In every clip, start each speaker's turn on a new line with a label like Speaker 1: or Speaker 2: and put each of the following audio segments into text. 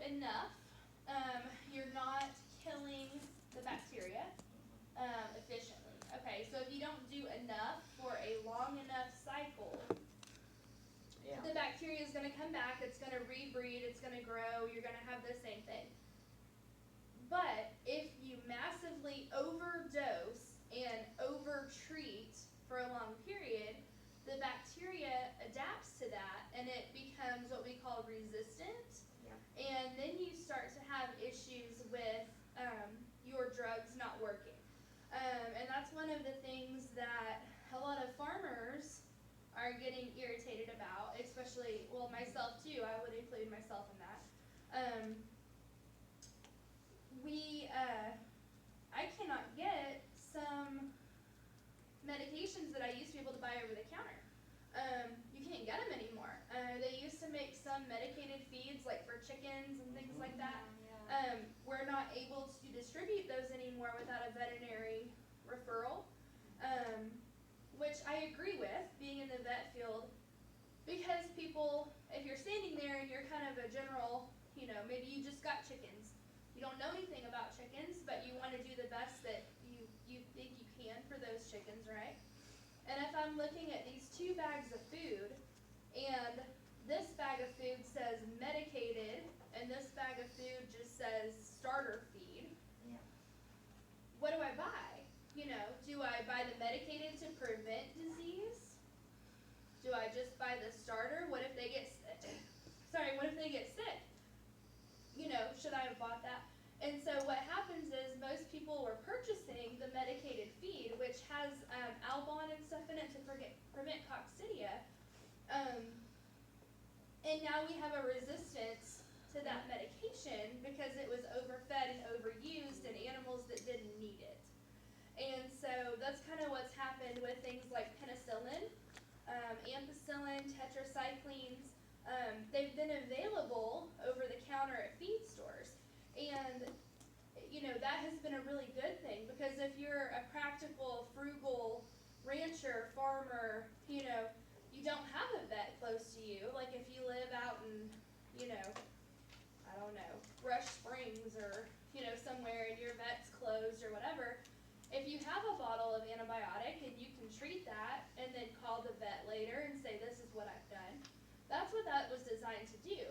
Speaker 1: enough, you're not killing the bacteria efficiently. Okay, so if you don't do enough for a long enough cycle, the bacteria is going to come back, it's going to rebreed, it's going to grow, you're going to have the same thing. But if you massively overdose and overtreat for a long period, the bacteria adapts to that and it becomes what we call resistant. Yeah. And then you start to have issues with your drugs not working. And that's one of the things that a lot of farmers are getting irritated about, especially, well, myself too, I would include myself in that. I cannot get some medications that I used to be able to buy over the counter. You can't get them anymore. They used to make some medicated feeds like for chickens and things like that. Yeah. We're not able to distribute those anymore without a veterinary referral, which I agree with, being in the vet field, because people, if you're standing there and you're kind of a general, maybe you just got chickens, you don't know anything about chickens, but you want to do the best that you think you can for those chickens, right? And if I'm looking at these 2 bags of food, and this bag of food says medicated, and this bag of food just says starter feed, yeah. What do I buy? Do I buy the medicated to prevent disease? Do I just buy the starter? What if they get sick? Should I have bought that? And so what happens is most people were purchasing the medicated feed, which has Albon and stuff in it to prevent coccidia. And now we have a resistance to that medication because it was overfed and overused in animals that didn't need it. And so that's kind of what's happened with things like penicillin, ampicillin, tetracyclines. They've been available over the counter at feed stores. And, that has been a really good thing, because if you're a practical, frugal rancher, farmer, you don't have a vet close to you. Like if you live out in, I don't know, Rush Springs or, somewhere and your vet's closed or whatever, if you have a bottle of antibiotic and you can treat that and then call the vet later and say, this is what I've done, that's what that was designed to do.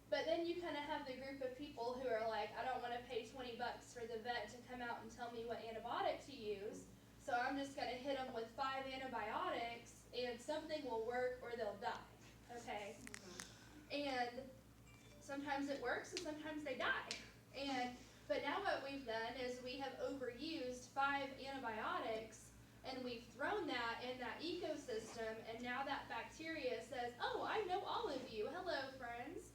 Speaker 1: But then you kind of have the group of people who are like, I don't want to pay $20 for the vet to come out and tell me what antibiotic to use, so I'm just going to hit them with 5 antibiotics and something will work or they'll die, okay? Mm-hmm. And sometimes it works and sometimes they die. But now what we've done is we have overused 5 antibiotics and we've thrown that in that ecosystem, and now that bacteria says, oh, I know all of you, hello friends.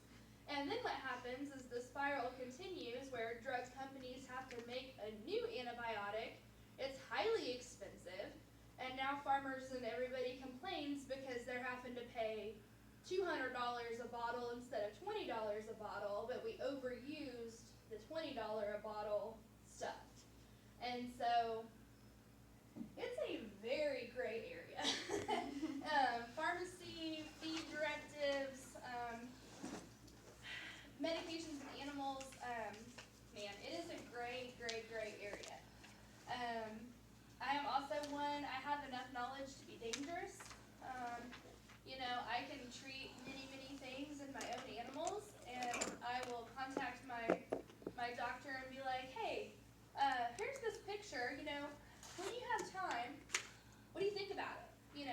Speaker 1: And then what happens is the spiral continues where drug companies have to make a new antibiotic. It's highly expensive, and now farmers and everybody complains because they're having to pay $200 a bottle instead of $20 a bottle, but we overused the $20 a bottle stuff. And so it's a very gray area. Pharmacy, feed directives, medications in animals, man, it is a gray area. I am also one, I have enough knowledge to be dangerous. I can treat many things in my own animals, and I will contact my doctor and be like, hey, here's this picture, when you have time, what do you think about it,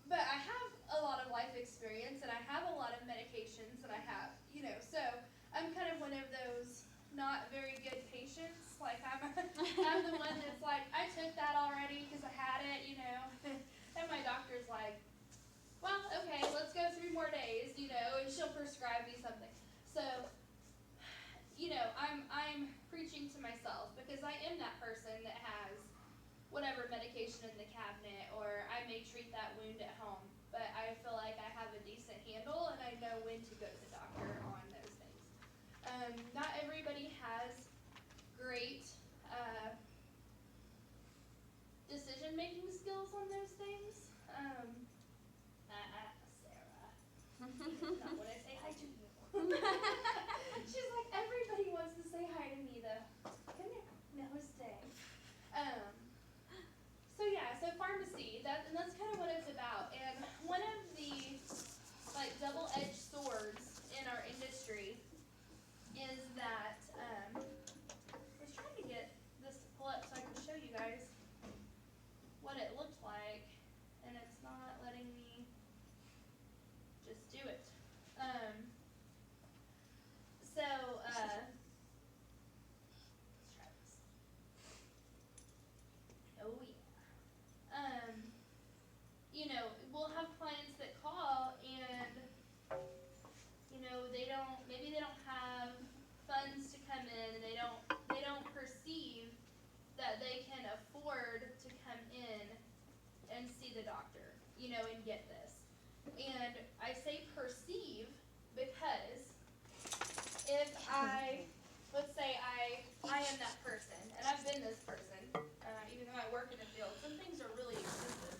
Speaker 1: But I have a lot of life experience, and I have a lot of medications, and I have, so I'm kind of one of those not very good patients. Like I'm the one that's like, I took that already because I had it, and my doctor's like, well, okay, let's go 3 more days, and she'll prescribe me something. So, I'm preaching to myself because I am that person that has whatever medication in the cabinet, or I may treat that wound at home, but I feel like I have a decent handle and I know when to go to the doctor on those things. Not everybody has great decision-making skills on those things. Sarah, not what I say hi to you. just do it. So, let's try this. Oh yeah. You know, we'll have clients that call and, you know, maybe they don't have funds to come in, and they don't perceive that they can afford to come in and see the doctor, you know, and get this. And I say perceive because if let's say I am that person, and I've been this person, even though I work in the field, some things are really expensive.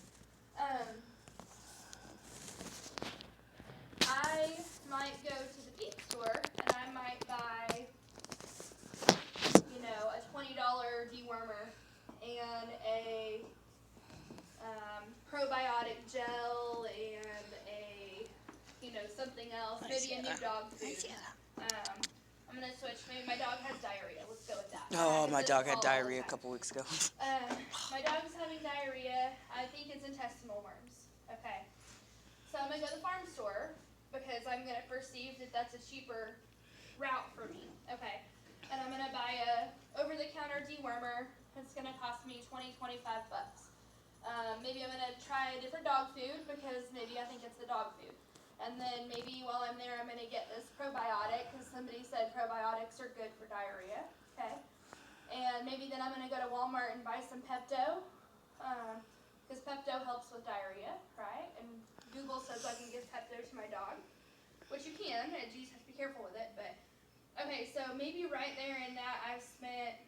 Speaker 1: I might go to the feed store and I might buy, you know, a $20 dewormer and a probiotic gel and a, you know, something else, maybe a new dog food. I'm gonna switch. Maybe my dog has diarrhea. Let's go with that.
Speaker 2: Oh, my dog had diarrhea a couple weeks ago.
Speaker 1: My dog's having diarrhea. I think it's intestinal worms. Okay. So I'm gonna go to the farm store because I'm gonna perceive that that's a cheaper route for me. Okay. And I'm gonna buy a over-the-counter dewormer. It's gonna cost me $20-25. Maybe I'm gonna try a different dog food because maybe I think it's the dog food. And then maybe while I'm there, I'm gonna get this probiotic because somebody said probiotics are good for diarrhea. Okay. And maybe then I'm gonna go to Walmart and buy some Pepto, because Pepto helps with diarrhea, right? And Google says I can give Pepto to my dog, which you can, and you just have to be careful with it. But okay, so maybe right there in that I've spent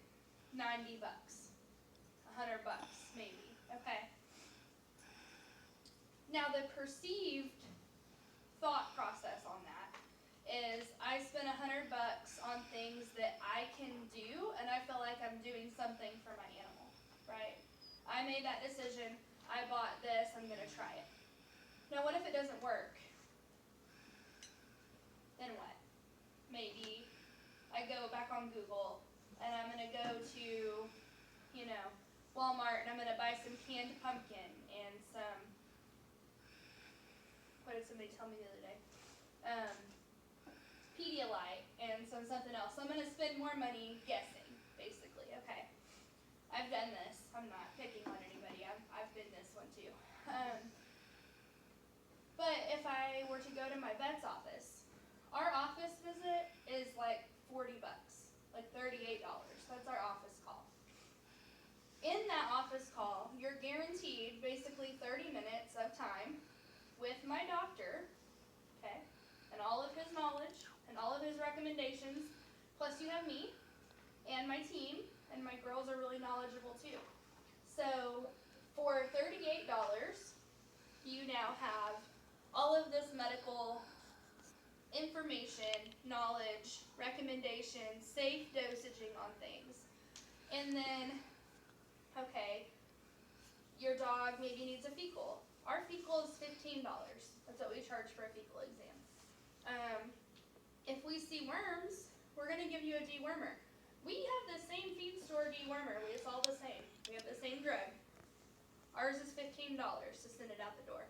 Speaker 1: $90, $100 maybe. Okay. Now the perceived thought process on that is I spent $100 on things that I can do, and I feel like I'm doing something for my animal, right? I made that decision. I bought this. I'm gonna try it. Now, what if it doesn't work? Then what? Maybe I go back on Google and I'm gonna go to, you know, Walmart and I'm gonna buy some canned pumpkin and some. What did somebody tell me the other day? Pedialyte and something else. So I'm going to spend more money guessing, basically. Okay. I've done this. I'm not picking on anybody. I've been this one too. But if I were to go to my vet's office, our office visit is like $40, like $38. That's our office call. In that office call, you're guaranteed basically 30 minutes of time with my doctor, okay, and all of his knowledge and all of his recommendations, plus you have me and my team, and my girls are really knowledgeable too. So for $38, you now have all of this medical information, knowledge, recommendations, safe dosaging on things. And then, okay, your dog maybe needs a fecal. Our fecal is $15. That's what we charge for a fecal exam. If we see worms, we're going to give you a dewormer. We have the same feed store dewormer. It's all the same. We have the same drug. Ours is $15 to send it out the door.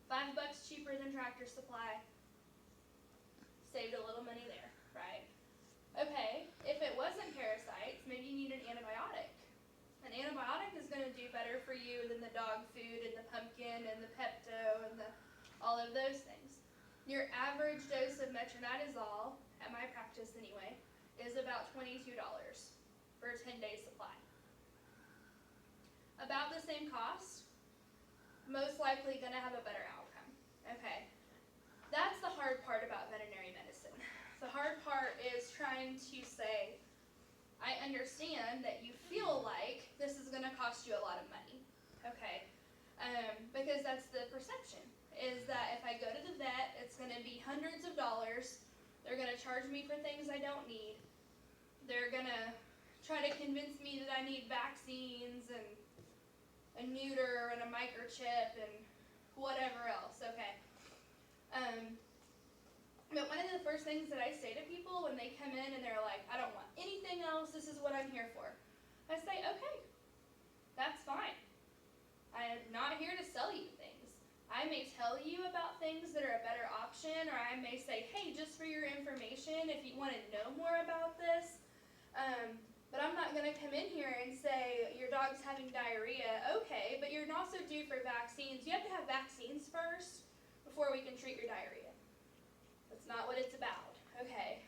Speaker 1: $5 cheaper than Tractor Supply. Saved a little money there, right? Okay, if it wasn't parasites, maybe you need an antibiotic. An antibiotic is going to do better for you than the dog food and the pumpkin and the Pepto and all of those things. Your average dose of metronidazole, at my practice anyway, is about $22 for a 10-day supply. About the same cost, most likely going to have a better outcome. Okay, that's the hard part about veterinary medicine. The hard part is trying to say, I understand that you feel like this is going to cost you a lot of money, okay? Because that's the perception, is that if I go to the vet, it's going to be hundreds of dollars. They're going to charge me for things I don't need. They're going to try to convince me that I need vaccines and a neuter and a microchip and whatever else, okay? But one of the first things that I say to people when they come in and they're like, I don't want anything else, this is what I'm here for. I say, okay, that's fine. I am not here to sell you things. I'm may tell you about things that are a better option, or I may say, hey, just for your information, if you want to know more about this, but I'm not going to come in here and say your dog's having diarrhea. Okay, but you're also due for vaccines. You have to have vaccines first before we can treat your diarrhea. That's not what it's about. Okay.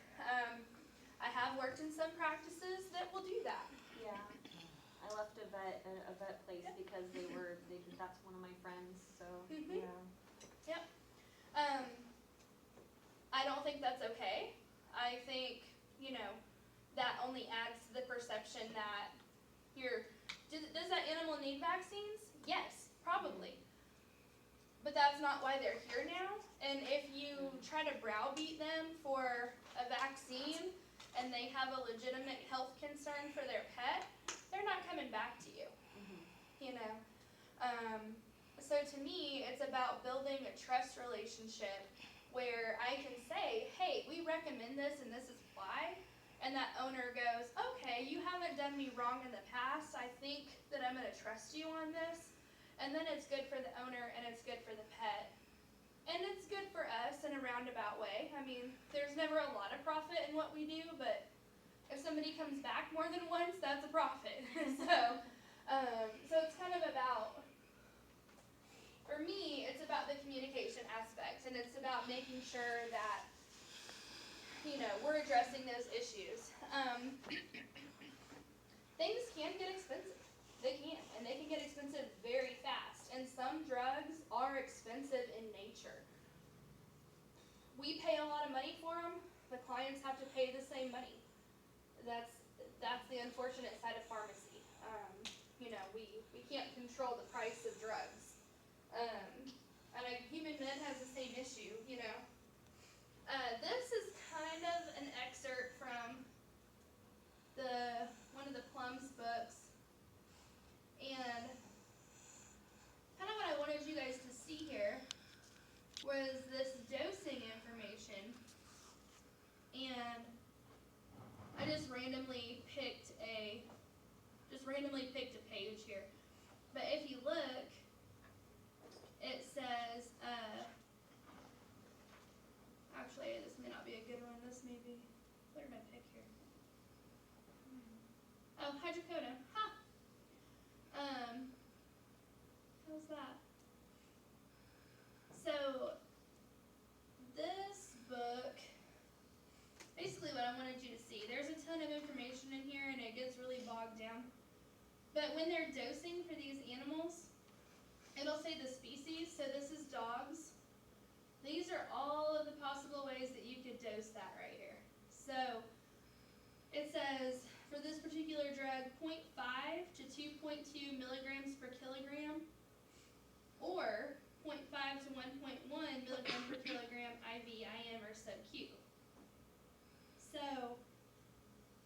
Speaker 1: I have worked in some practices that will do that.
Speaker 3: Yeah. I left a vet place because that's one of my friends, so,
Speaker 1: Mhm.
Speaker 3: yeah.
Speaker 1: I don't think that's okay. I think, that only adds to the perception that does that animal need vaccines? Yes, probably. But that's not why they're here now. And if you try to browbeat them for a vaccine and they have a legitimate health concern for their pet, they're not coming back to you. So to me, it's about building a trust relationship where I can say, hey, we recommend this and this is why. And that owner goes, okay, you haven't done me wrong in the past. I think that I'm going to trust you on this. And then it's good for the owner and it's good for the pet. And it's good for us in a roundabout way. I mean, there's never a lot of profit in what we do, but if somebody comes back more than once, that's a profit. So it's kind of about, for me, it's about the communication aspect, and it's about making sure that, we're addressing those issues. Things can get expensive. They can, and they can get expensive very fast, and some drugs are expensive in nature. We pay a lot of money for them. The clients have to pay the same money. That's the unfortunate side of pharmacy. We can't control the price of drugs. And a human med has the same issue, This is kind of an excerpt from one of the Plums books. And kind of what I wanted you guys to see here was this dosing information. And I just randomly picked a page here. But if you look, it says, actually this may not be a good one. This may be, what did I pick here? Oh, hydrocodone. How's that? So, this book, basically what I wanted you to see, there's a ton of information in here and it gets really bogged down. But when they're dosing for these animals, it'll say the species, so this is dogs. These are all of the possible ways that you could dose that right here. So, it says, for this particular drug, 0.5 to 2.2 milligrams per kilogram, or 0.5 to 1.1 milligram per kilogram IV, IM, or sub-Q. So,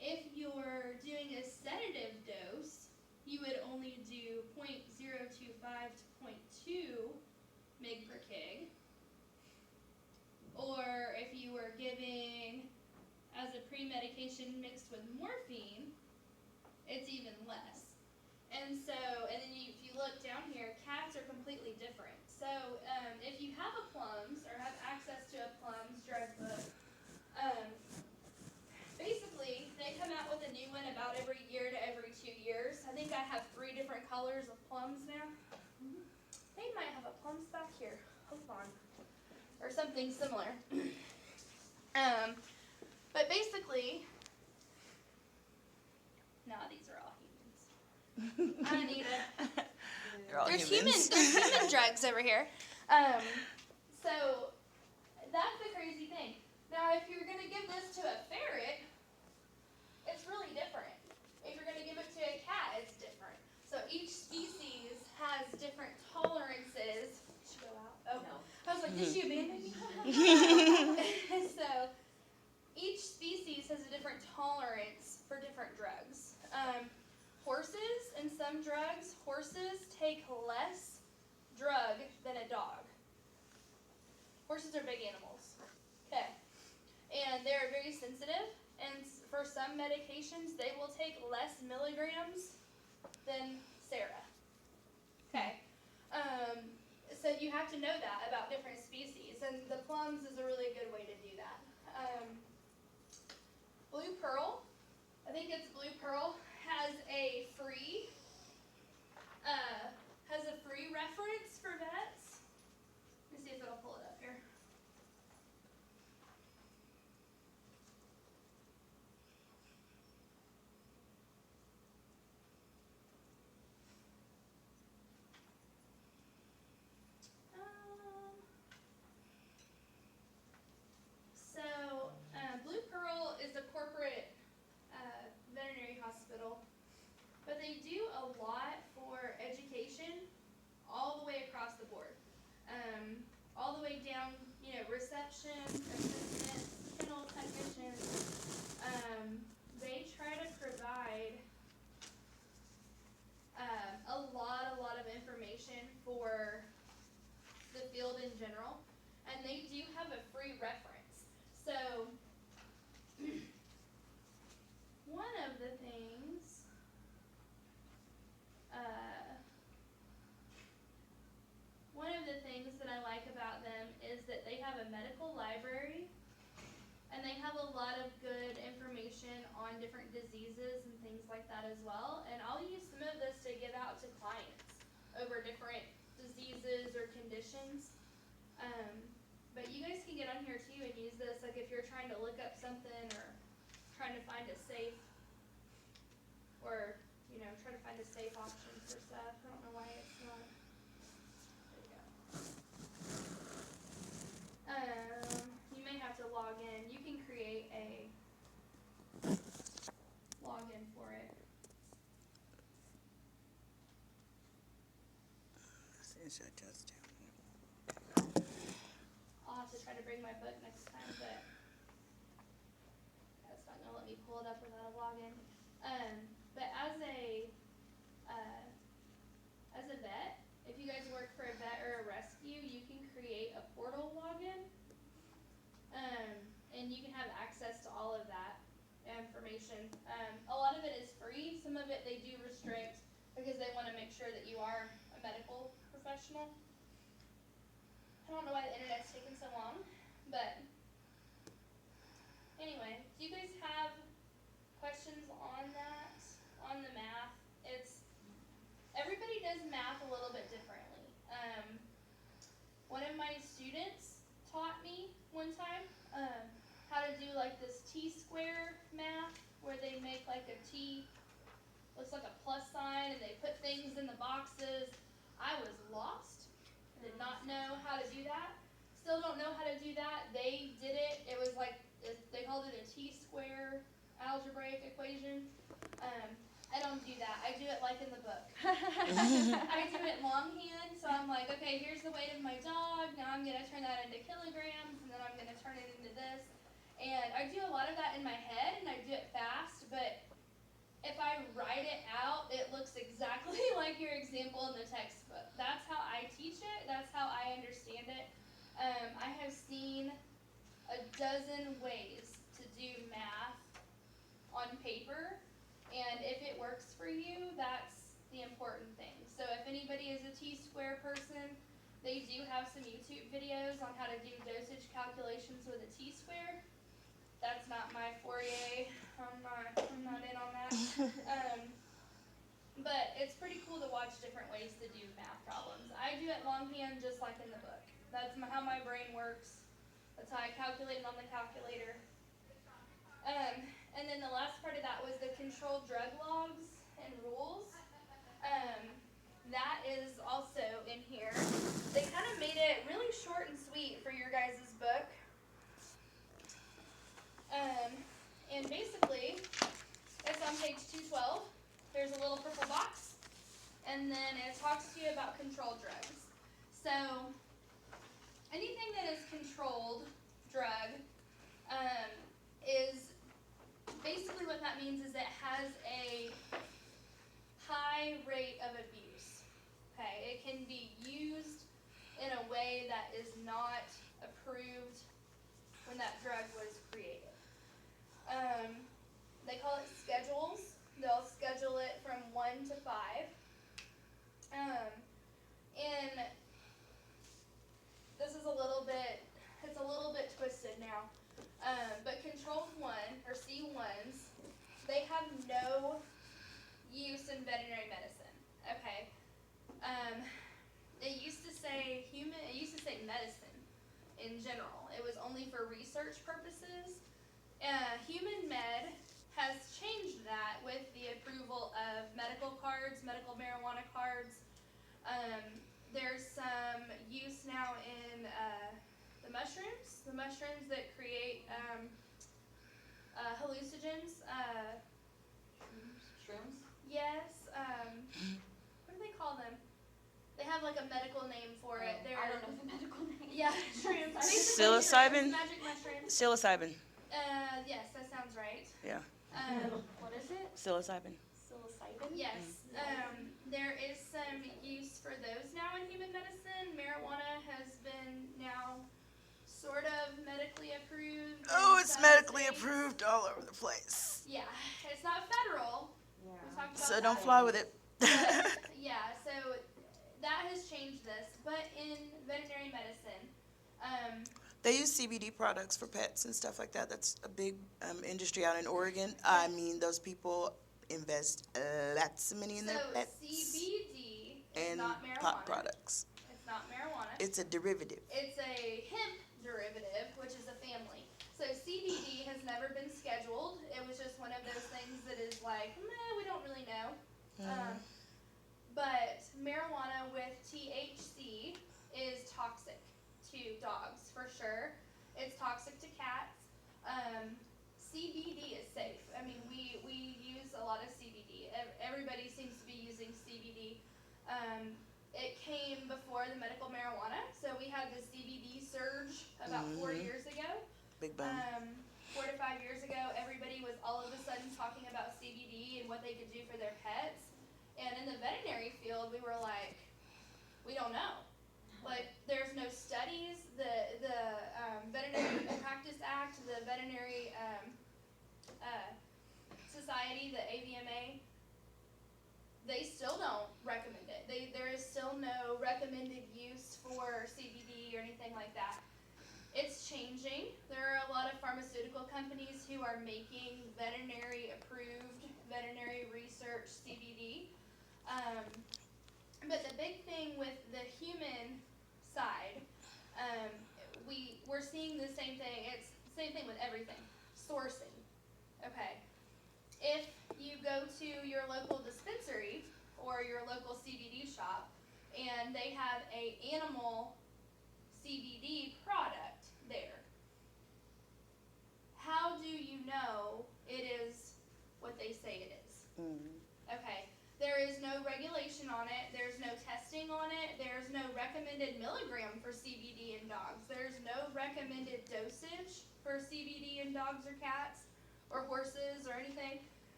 Speaker 1: if you're doing a sedative dose, you would only do 0.025 to 0.2 mg per kg. Or if you were giving as a pre-medication mixed with morphine, it's even less. And then if you look down here, cats are completely different. So if you have a Plums or have access to a Plums drug book, basically they come out with a new one about every year to every 2 years. I think I have 3 different colors of Plums now. They might have a Plums back here. Hold on. Or something similar. But basically, no, these are all humans. I need it.
Speaker 2: They're all
Speaker 1: There's
Speaker 2: humans.
Speaker 1: there's human drugs over here. So that's the crazy thing. Now, if you're gonna give this to a ferret, it's really different. If you're gonna give it to a cat, it's different. So each species has different tolerances. Did she go out? Oh no. I was like, did she abandon me? So each species has a different tolerance for different drugs. Horses and some drugs, horses take less drug than a dog. Horses are big animals. Okay. And they're very sensitive, and for some medications, they will take less milligrams than Sarah. Okay. so you have to know that about different species, and the plums is a really good way to do that. Blue Pearl, I think it's Blue Pearl, has a free reference for vets. Let me see if it'll pull it up here. Blue Pearl is a corporate veterinary hospital, but they do a lot for education all the way across the board. All the way down, reception, assistants, kennel technicians. They try to provide a lot of information for the field in general, and they do have a free reference. So one of the things that I like about them is that they have a medical library, and they have a lot of good information on different diseases and things like that as well. And I'll use some of this to give out to clients over different diseases or conditions. But you guys can get on here too and use this, like if you're trying to look up something or trying to find a safe, or try to find a safe option for stuff. I don't know why it's not. There you go. You may have to log in. You can create a login for it. I'll have to try to bring my book next time, but that's not gonna let me pull it up without a login. But as a vet, if you guys work for a vet or a rescue, you can create a portal login, and you can have access to all of that information. A lot of it is free. Some of it they do restrict because they want to make sure that you are a medical professional. I don't know why the internet's taking so long, but anyway, do you guys have questions on that, on the math? Everybody does math a little bit differently. One of my students taught me one time how to do like this T-square math, where they make like a T, looks like a plus sign, and they put things in the boxes. I was lost. Did not know how to do that. Still don't know how to do that. They did it. It was like, they called it a T-square algebraic equation. I don't do that. I do it like in the book. I do it longhand, so I'm like, okay, here's the weight of my dog. Now I'm going to turn that into kilograms, and then I'm going to turn it into this. And I do a lot of that in my head, and I do it fast, but if I write it out, it looks exactly like your example in the textbook. That's how I teach it. That's how I understand it. I have seen a dozen ways to do math on paper, and if it works for you, that's the important thing. So if anybody is a T-square person, they do have some YouTube videos on how to do dosage calculations with a T-square. That's not my foray. I'm not in on that. But it's pretty cool to watch different ways to do math problems. I do it longhand just like in the book. That's how my brain works. That's how I calculate it on the calculator. And then the last part of that was the controlled drug logs and rules. That is also in here. They kind of made it really short and sweet for your guys' book. And basically, it's on page 212. There's a little purple box, and then it talks to you about controlled drugs. So, anything that is controlled drug is basically what that means is it has a high rate of abuse. Okay, it can be used in a way that is not approved when that drug was created. They call it schedules. They'll schedule it from 1 to 5. And in general. It was only for research purposes. Human Med has changed that with the approval of medical cards, medical marijuana cards. There's some use now in the mushrooms that create hallucinogens.
Speaker 3: Shrooms?
Speaker 1: Yes. What do they call them? They have like a medical name for it.
Speaker 3: I don't know the medical name.
Speaker 1: Yeah, shrooms.
Speaker 2: Psilocybin?
Speaker 1: Magic mushrooms.
Speaker 2: Psilocybin.
Speaker 1: Yes, that sounds right.
Speaker 2: Yeah.
Speaker 3: What is it?
Speaker 2: Psilocybin.
Speaker 3: Psilocybin?
Speaker 1: Yes. There is some use for those now in human medicine. Marijuana has been now sort of medically approved.
Speaker 2: Oh,
Speaker 1: in
Speaker 2: it's
Speaker 1: some
Speaker 2: medically
Speaker 1: states.
Speaker 2: approved all over the place.
Speaker 1: Yeah, it's not federal. We
Speaker 3: Yeah.
Speaker 1: talked about
Speaker 2: So
Speaker 1: that.
Speaker 2: don't fly with it.
Speaker 1: But, yeah, so that has changed this. But in veterinary medicine,
Speaker 2: They use CBD products for pets and stuff like that. That's a big industry out in Oregon. I mean, those people invest lots of money in their
Speaker 1: so
Speaker 2: pets
Speaker 1: CBD is
Speaker 2: and
Speaker 1: not marijuana.
Speaker 2: pot products.
Speaker 1: It's not marijuana.
Speaker 2: It's a derivative.
Speaker 1: It's a hemp derivative, which is a family. So CBD has never been scheduled. It was just one of those things that is like, meh, we don't really know. But marijuana with THC is toxic to dogs for sure. It's toxic to cats. CBD is safe. I mean, we use a lot of CBD. Everybody seems to be using CBD. It came before the medical marijuana, so we had the CBD surge about 4 years ago.
Speaker 2: Big bang.
Speaker 1: 4 to 5 years ago, everybody was all of a sudden talking about CBD and what they could do for their pets. And in the veterinary field, we were like, we don't know. Like, there's no studies. The Veterinary Practice Act, the Veterinary Society, the AVMA, they still don't recommend it. There is still no recommended use for CBD or anything like that. It's changing. There are a lot of pharmaceutical companies who are making veterinary approved, veterinary research CBD. But the big thing with the human side, we're seeing the same thing. It's the same thing with everything. Sourcing. Okay. If you go to your local dispensary or your local CBD shop and they have a animal CBD product there, how do you know it is what they say it is? Okay. There is no regulation on it. There's no testing on it. There's no recommended milligram for CBD in dogs. There's no recommended dosage for CBD in dogs or cats or horses or anything.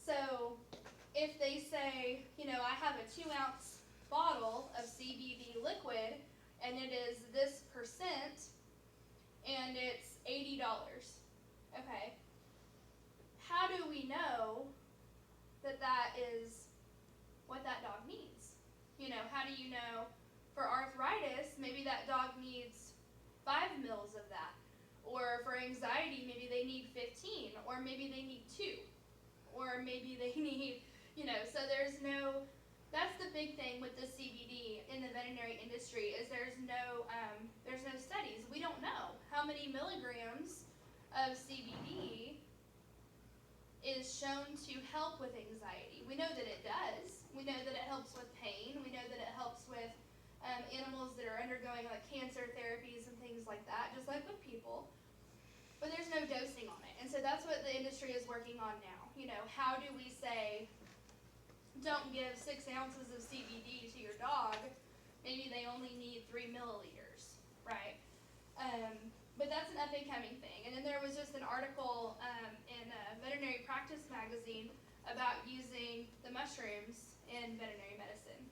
Speaker 1: So if they say, I have a 2-ounce bottle of CBD liquid and it is this percent and it's $80, okay, how do we know that that is what that dog needs? How do you know for arthritis, maybe that dog needs 5 mils of that. Or for anxiety, maybe they need 15, or maybe they need 2, or maybe they need, so that's the big thing with the CBD in the veterinary industry is there's no studies. We don't know how many milligrams of CBD is shown to help with anxiety. We know that it does. We know that it helps with pain. We know that it helps with animals that are undergoing like cancer therapies and things like that, just like with people. But there's no dosing on it. And so that's what the industry is working on now. How do we say, don't give 6 ounces of CBD to your dog. Maybe they only need 3 milliliters, right? But that's an up-and-coming thing. And then there was just an article in Veterinary Practice magazine about using the mushrooms in veterinary medicine.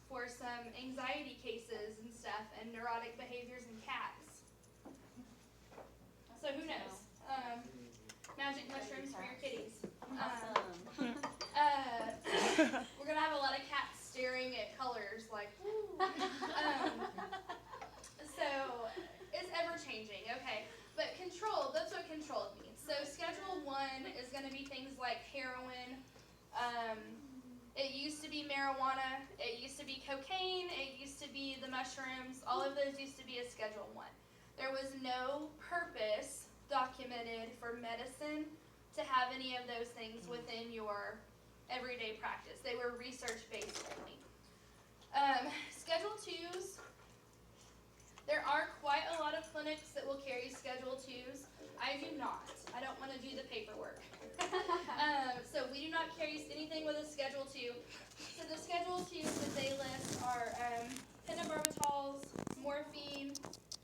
Speaker 1: For some anxiety cases and stuff and neurotic behaviors in cats. So who knows? Magic mushrooms for your kitties.
Speaker 3: Awesome.
Speaker 1: We're gonna have a lot of cats staring at colors like, ooh. So it's ever changing, okay. But controlled, that's what controlled means. So Schedule 1 is gonna be things like heroin. It used to be marijuana. It used to be cocaine. It used to be the mushrooms, all of those used to be a Schedule 1. There was no purpose documented for medicine to have any of those things within your everyday practice. They were research-based only. Schedule 2s, there are quite a lot of clinics that will carry Schedule 2s. I do not. I don't want to do the paperwork. So we do not carry anything with a Schedule 2. So the Schedule 2s that they list are pentobarbital, morphine,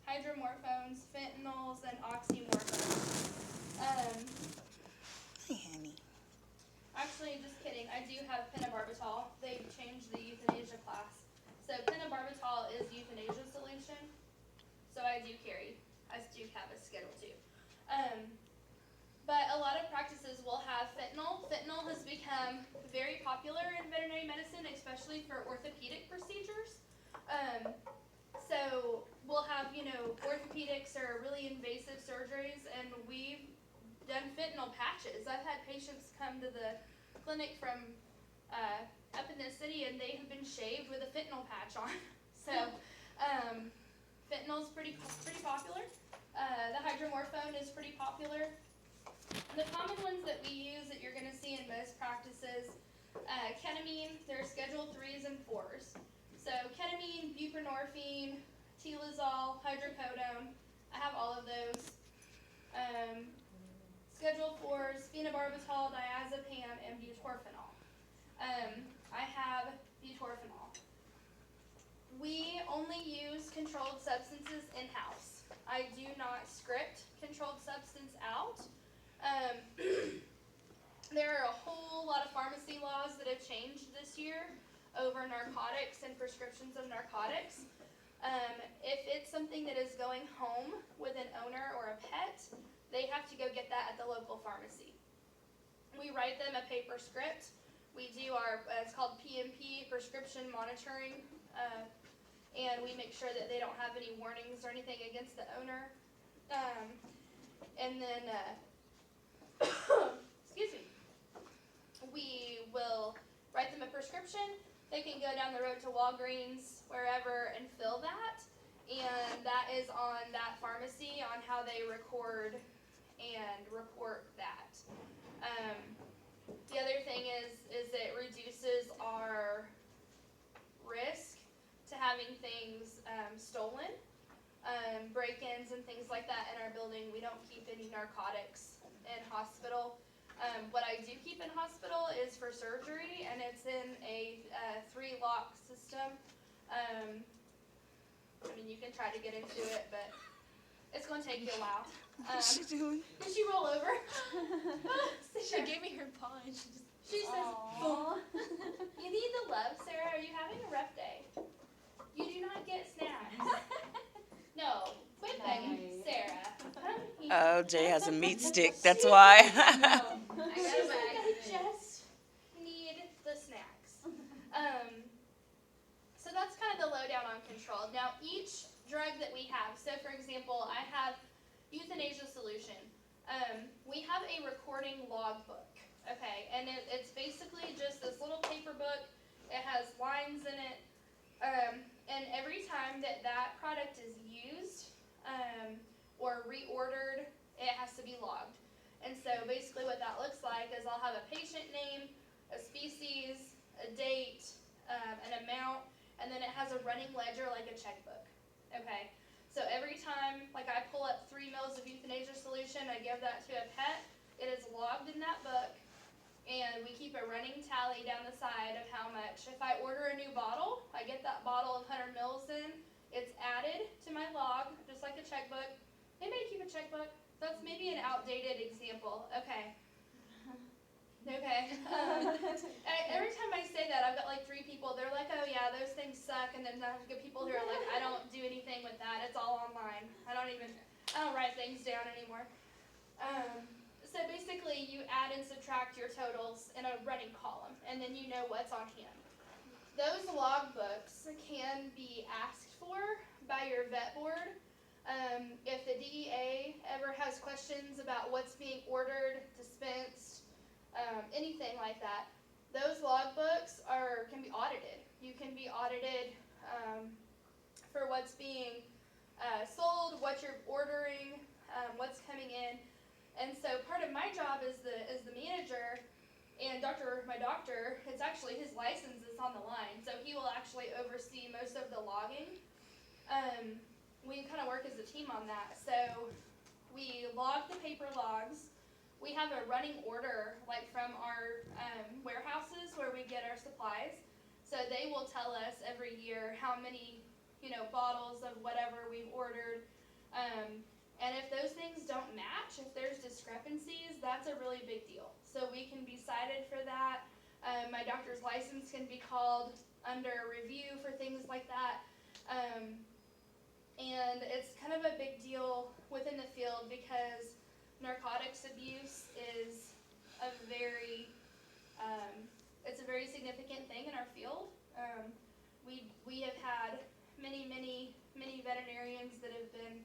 Speaker 1: hydromorphones, fentanyls, and oxymorphones.
Speaker 2: Hey, honey.
Speaker 1: Actually, just kidding. I do have pentobarbital. They changed the euthanasia class. So pentobarbital is euthanasia solution. So I do have a Schedule 2. But a lot of practices will have fentanyl. Fentanyl has become very popular in veterinary medicine, especially for orthopedic procedures. So we'll have, orthopedics or really invasive surgeries, and we've done fentanyl patches. I've had patients come to the clinic from up in the city, and they have been shaved with a fentanyl patch on. So fentanyl's pretty popular. The hydromorphone is pretty popular. The common ones that we use that you're going to see in most practices, ketamine, they're Schedule 3s and 4s. So ketamine, buprenorphine, tilazol, hydrocodone, I have all of those. Schedule 4s, phenobarbital, diazepam, and butorphanol. I have butorphanol. We only use controlled substances in-house. I do not script controlled substance out. There are a whole lot of pharmacy laws that have changed this year over narcotics and prescriptions of narcotics. If it's something that is going home with an owner or a pet, they have to go get that at the local pharmacy. We write them a paper script. We do it's called PMP, prescription monitoring, and we make sure that they don't have any warnings or anything against the owner. And then, excuse me, we will write them a prescription. They can go down the road to Walgreens, wherever, and fill that. And that is on that pharmacy on how they record and report that. The other thing is it reduces our risk to having things stolen, break-ins and things like that in our building. We don't keep any narcotics in hospital. What I do keep in hospital is for surgery, and it's in a 3-lock system. You can try to get into it, but it's going to take you a while.
Speaker 2: What's she doing?
Speaker 1: Did she roll over?
Speaker 4: She gave me her paw and
Speaker 1: She says, boom. You need the love, Sarah. Are you having a rough day? You do not get snacks. No, quit begging, Sarah. Come here.
Speaker 2: Oh, Jay has a meat stick. That's why.
Speaker 1: I just need the snacks. So that's kind of the lowdown on control. Now, each drug that we have, so for example, I have euthanasia solution. We have a recording logbook, okay, and it's basically just this little paper book. It has lines in it, and every time that product is used or reordered, it has to be logged. And so basically what that looks like is I'll have a patient name, a species, a date, an amount, and then it has a running ledger like a checkbook, okay? So every time, like I pull up 3 mils of euthanasia solution, I give that to a pet, it is logged in that book, and we keep a running tally down the side of how much. If I order a new bottle, I get that bottle of 100 mils in, it's added to my log, just like a checkbook. Anybody keep a checkbook? That's maybe an outdated example. Okay. Okay. Every time I say that, I've got like 3 people. They're like, "Oh yeah, those things suck," and then I've got people who are like, "I don't do anything with that. It's all online. I don't write things down anymore." So basically, you add and subtract your totals in a running column, and then you know what's on hand. Those logbooks can be asked for by your vet board. If the DEA ever has questions about what's being ordered, dispensed, anything like that, those logbooks can be audited. You can be audited what's being sold, what you're ordering, what's coming in. And so part of my job as the manager and my doctor, it's actually his license is on the line, so he will actually oversee most of the logging. We kind of work as a team on that. So we log the paper logs. We have a running order, like from our warehouses where we get our supplies. So they will tell us every year how many, bottles of whatever we've ordered. And if those things don't match, if there's discrepancies, that's a really big deal. So we can be cited for that. My doctor's license can be called under review for things like that. And it's kind of a big deal within the field because narcotics abuse is it's a very significant thing in our field. We have had many veterinarians that have been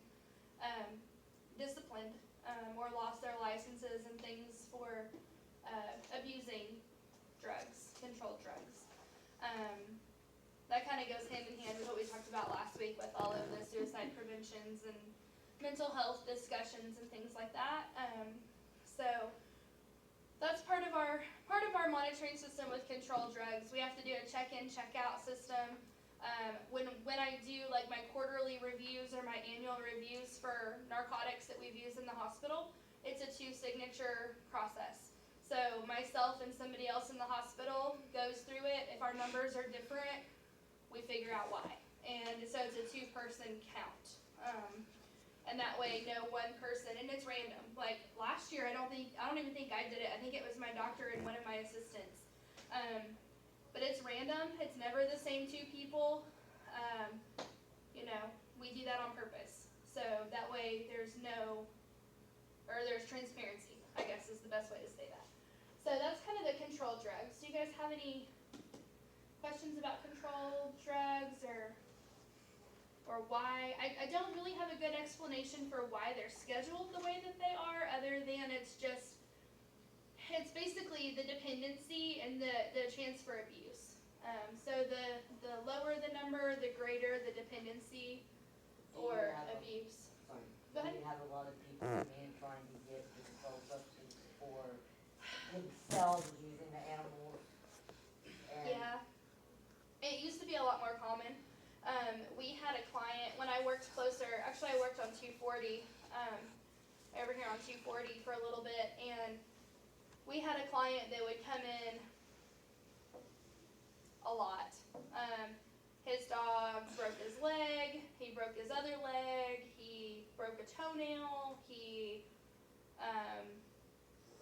Speaker 1: disciplined or lost their licenses and things for abusing drugs, controlled drugs. That kind of goes hand in hand with what we talked about last week with all of the suicide preventions and mental health discussions and things like that. So that's part of our monitoring system with controlled drugs. We have to do a check-in, check-out system. When I do like my quarterly reviews or my annual reviews for narcotics that we've used in the hospital, it's a 2-signature process. So myself and somebody else in the hospital goes through it. If our numbers are different, we figure out why. And so it's a 2-person count. And that way no one person, and it's random. Like last year I don't even think I did it. I think it was my doctor and one of my assistants. But it's random. It's never the same 2 people. We do that on purpose. So that way there's transparency, I guess is the best way to say that. So that's kind of the controlled drugs. Do you guys have any questions about controlled drugs or why? I don't really have a good explanation for why they're scheduled the way that they are, other than it's basically the dependency and the chance for abuse. So the lower the number, the greater the dependency or abuse.
Speaker 5: Sorry.
Speaker 1: Go ahead.
Speaker 5: We have a lot of people come in trying to get the controlled substance for themselves using the animals. And
Speaker 1: Yeah. It used to be a lot more common. We had a client, when I worked closer, actually I worked on 240, over here on 240 for a little bit, and we had a client that would come in a lot. His dog broke his leg, he broke his other leg, he broke a toenail, he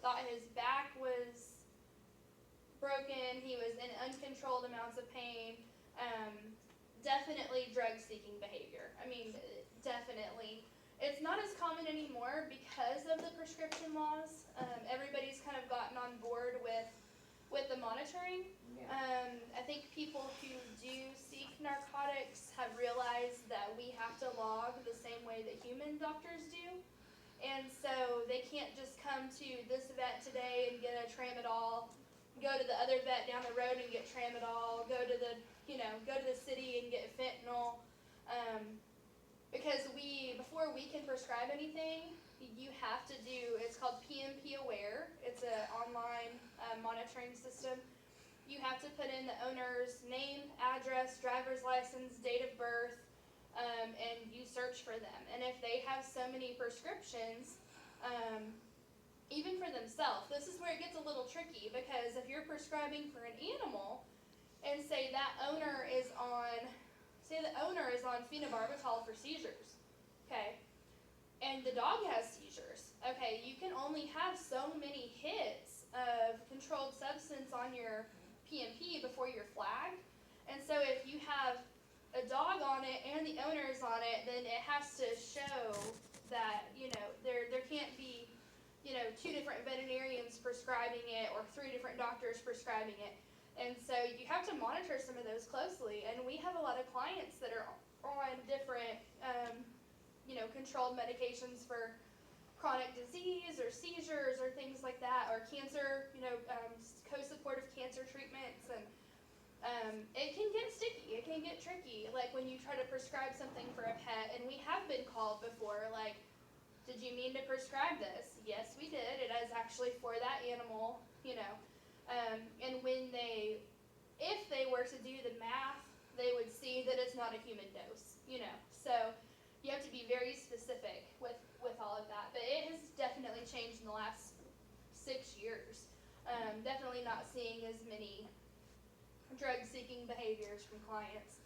Speaker 1: thought his back was broken, he was in uncontrolled amounts of pain. Definitely drug-seeking behavior. I mean, definitely. It's not as common anymore because of the prescription laws. Everybody's kind of gotten on board with the monitoring.
Speaker 5: yeah.
Speaker 1: I think people who do seek narcotics have realized that we have to log the same way that human doctors do. And so they can't just come to this vet today and get a tramadol, go to the other vet down the road and get tramadol, go to the city and get fentanyl. Because before we can prescribe anything, you have to do, it's called PMP Aware. It's an online monitoring system. You have to put in the owner's name, address, driver's license, date of birth, and you search for them. And if they have so many prescriptions, even for themselves, this is where it gets a little tricky, because if you're prescribing for an animal, and say the owner is on phenobarbital for seizures, okay, and the dog has seizures, okay, you can only have so many hits of controlled substance on your PMP before you're flagged. And so if you have a dog on it and the owner is on it, then it has to show that, there can't be, 2 different veterinarians prescribing it or 3 different doctors prescribing it. And so you have to monitor some of those closely. And we have a lot of clients that are on different, controlled medications for chronic disease or seizures or things like that, or cancer, co-supportive cancer treatments. And It can get sticky, it can get tricky, like when you try to prescribe something for a pet, and we have been called before, like, did you mean to prescribe this? Yes, we did, it is actually for that animal, you know. And if they were to do the math, they would see that it's not a human dose, you know. So you have to be very specific with all of that. But it has definitely changed in the last 6 years. Definitely not seeing as many drug-seeking behaviors from clients.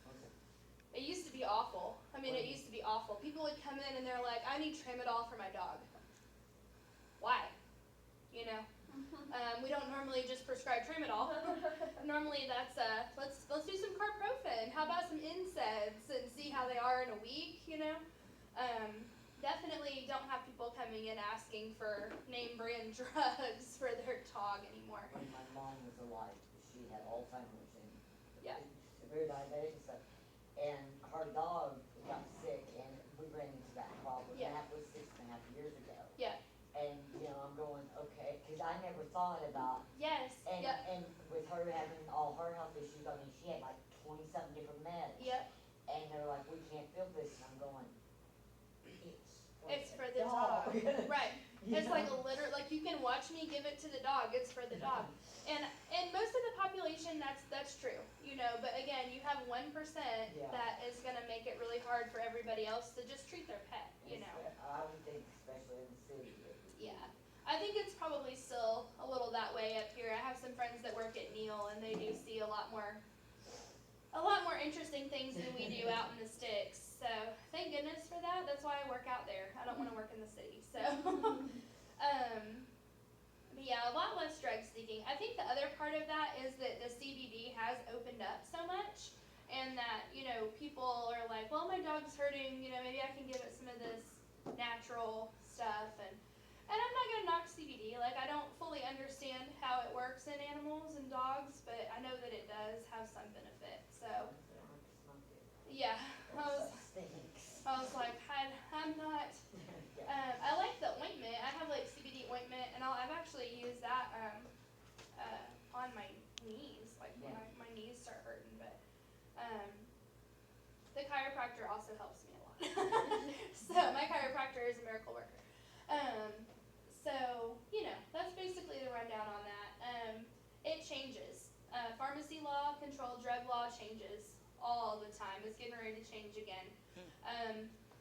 Speaker 1: It used to be awful. I mean, it used to be awful. People would come in and they're like, I need tramadol for my dog. Why? You know? We don't normally just prescribe tramadol. Normally that's let's do some carprofen. How about some NSAIDs and see how they are in a week, you know? Definitely don't have people coming in asking for name brand drugs for their dog anymore.
Speaker 5: When my mom was alive, she had Alzheimer's and
Speaker 1: Yeah.
Speaker 5: severe diabetic and stuff. And her dog got sick, and we ran into that problem.
Speaker 1: Yeah.
Speaker 5: That was 6.5 years ago.
Speaker 1: Yeah.
Speaker 5: And, you know, I'm going, okay, because I never thought about,
Speaker 1: Yes.
Speaker 5: and,
Speaker 1: Yep.
Speaker 5: and with her having all her health issues, I mean, she had like 20-something different meds.
Speaker 1: Yep.
Speaker 5: And they're like, we can't fill this, and I'm going,
Speaker 1: It's for the dog. Right.
Speaker 5: You
Speaker 1: It's like
Speaker 5: know?
Speaker 1: like you can watch me give it to the dog. It's for the dog. And most of the population, that's true, you know. But again, you have 1%
Speaker 5: Yeah.
Speaker 1: that is gonna make it really hard for everybody else to just treat their pet, you know.
Speaker 5: I would think especially in the city.
Speaker 1: Yeah. I think it's probably still a little that way up here. I have some friends that work at Neal, and they do see a lot more interesting things than we do out in the sticks. So thank goodness for that. That's why I work out there. I don't want to work in the city. So, but yeah, a lot less drug seeking. I think the other part of that is that the CBD has opened up so much, and that, you know, people are like, well, my dog's hurting. You know, maybe I can give it some of this natural stuff. And I'm not gonna knock CBD. Like, I don't fully understand how it works in animals and dogs, but I know that it does have some benefit. So yeah, I was like, I'm not. I like the ointment. I have like CBD ointment, and I've actually used that on my knees, like when my knees start hurting. But the chiropractor also helps me a lot. So my chiropractor is a miracle worker. So you know, that's basically the rundown on that. It changes. Pharmacy law, controlled drug law changes all the time. It's getting ready to change again.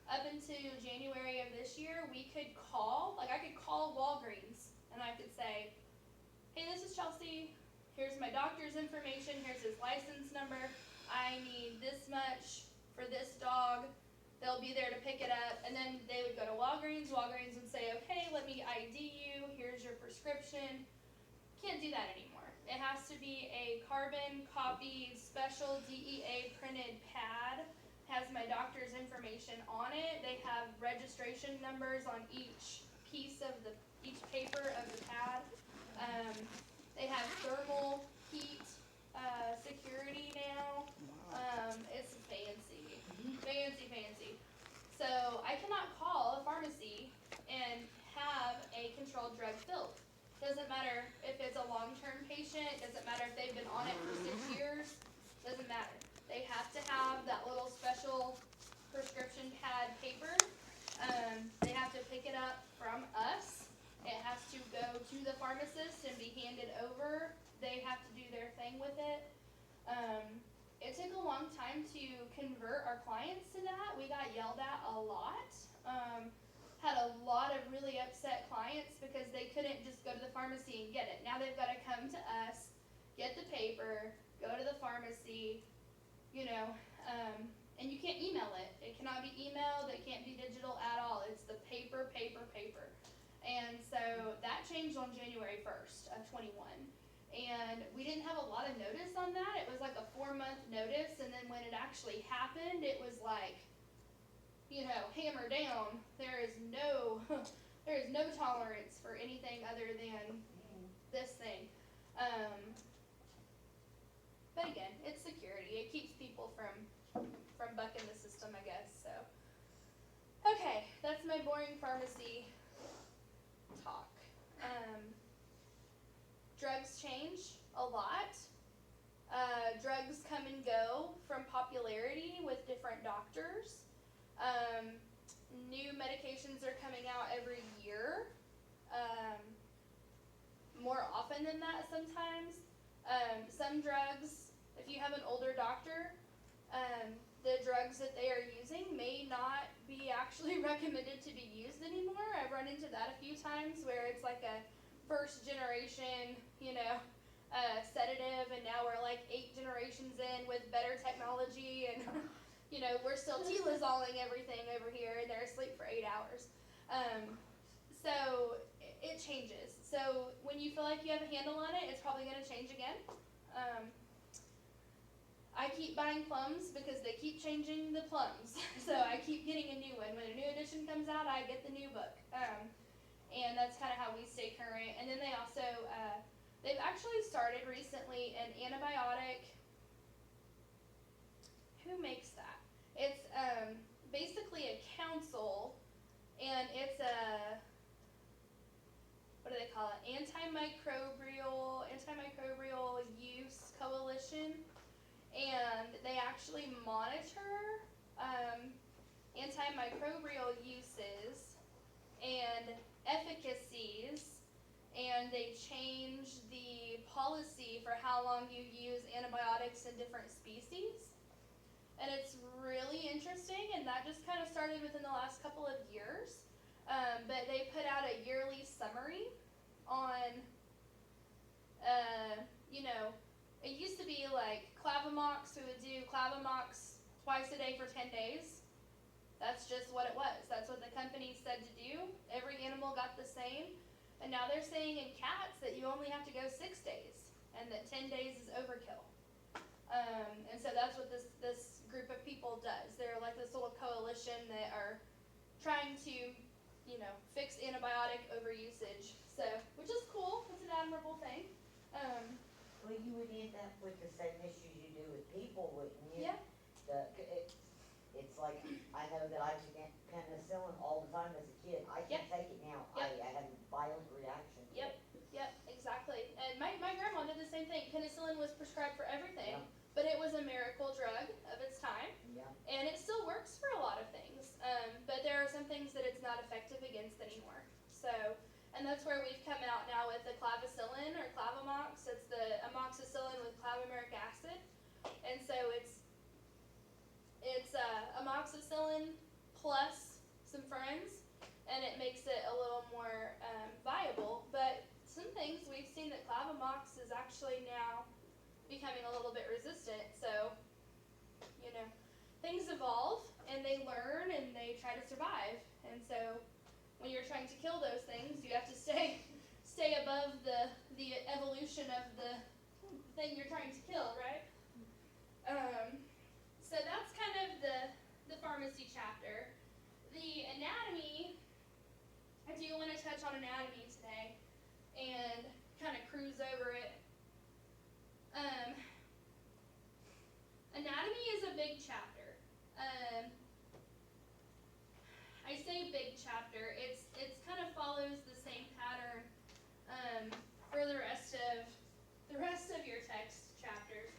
Speaker 1: Up into January of this year, we could call, like I could call Walgreens and I could say, hey, this is Chelsea, here's my doctor's information, here's his license number, I need this much for this dog, they'll be there to pick it up, and then they would go to Walgreens would say, okay, let me ID you, here's your prescription. Can't do that anymore. It has to be a carbon copied special DEA printed pad. Has my doctor's information on it. They have registration numbers on each piece of each paper of the pad. They have thermal heat security now. It's fancy. So I cannot call a pharmacy and have a controlled drug filled. Doesn't matter if it's a long-term patient, doesn't matter if they've been on it for 6 years, doesn't matter. They have to have that little special prescription pad paper. They have to pick it up from us. It has to go to the pharmacist and be handed over. They have to do their thing with it. It took a long time to convert our clients to that. We got yelled at a lot. Had a lot of really upset clients because they couldn't just go to the pharmacy and get it. Now they've got to come to us, get the paper, go to the pharmacy, you know, and you can't email it. It cannot be emailed, it can't be digital at all. It's the paper. And so that changed on January 1st of 21. And we didn't have a lot of notice on that. It was like a 4-month notice, and then when it actually happened, it was like, you know, hammer down. There is no tolerance for anything other than this thing. But again, it's security. It keeps people from bucking the system, I guess. So, okay, that's my boring pharmacy talk. Drugs change a lot. Drugs come and go from popularity with different doctors. New medications are coming out every year. More often than that sometimes. Some drugs, if you have an older doctor, the drugs that they are using may not be actually recommended to be used anymore. I've run into that a few times where it's like a first generation, sedative, and now we're like 8 generations in with better technology, and we're still T-lazoling everything over here, and they're asleep for 8 hours. So it changes. So when you feel like you have a handle on it, it's probably going to change again. I keep buying plums because they keep changing the plums. So I keep getting a new one. When a new edition comes out, I get the new book. And that's kind of how we stay current. And then they also, they've actually started recently an antibiotic. Who makes that? It's basically a council, and it's a, what do they call it? Antimicrobial Use Coalition. And they actually monitor antimicrobial uses and efficacies, and they change the policy for how long you use antibiotics in different species. And it's really interesting, and that just kind of started within the last couple of years. But they put out a yearly summary on, it used to be like Clavamox. We would do Clavamox twice a day for 10 days. That's just what it was. That's what the company said to do. Every animal got the same. And now they're saying in cats that you only have to go 6 days, and that 10 days is overkill. And so that's what this group of people does. They're like this little coalition that are trying to, fix antibiotic overusage. So, which is cool. It's an admirable thing.
Speaker 5: Well, you would end up with the same issues you do with people, wouldn't you?
Speaker 1: Yeah.
Speaker 5: It's like, I know that I took penicillin all the time as a kid. I can't take it now.
Speaker 1: Yep.
Speaker 5: I have a violent reaction to it.
Speaker 1: Yep, exactly. And my grandma did the same thing. Penicillin was prescribed for everything,
Speaker 5: Yeah.
Speaker 1: but it was a miracle drug of its time,
Speaker 5: Yeah.
Speaker 1: and it still works for a lot of things. But there are some things that it's not effective against anymore. So, and that's where we've come out now with the clavicillin or Clavamox. It's the amoxicillin with clavamuric acid, and so it's amoxicillin plus some friends, and it makes it a little more viable. But some things we've seen that Clavamox is actually now becoming a little bit resistant. So, things evolve and they learn and they try to survive. And so, when you're trying to kill those things, you have to stay above the evolution of the thing you're trying to kill, right? So that's kind of the pharmacy chapter. The anatomy, I do want to touch on anatomy today and kind of cruise over it. Anatomy is a big chapter. I say big chapter. It's kind of follows the same pattern for the rest of your text chapters.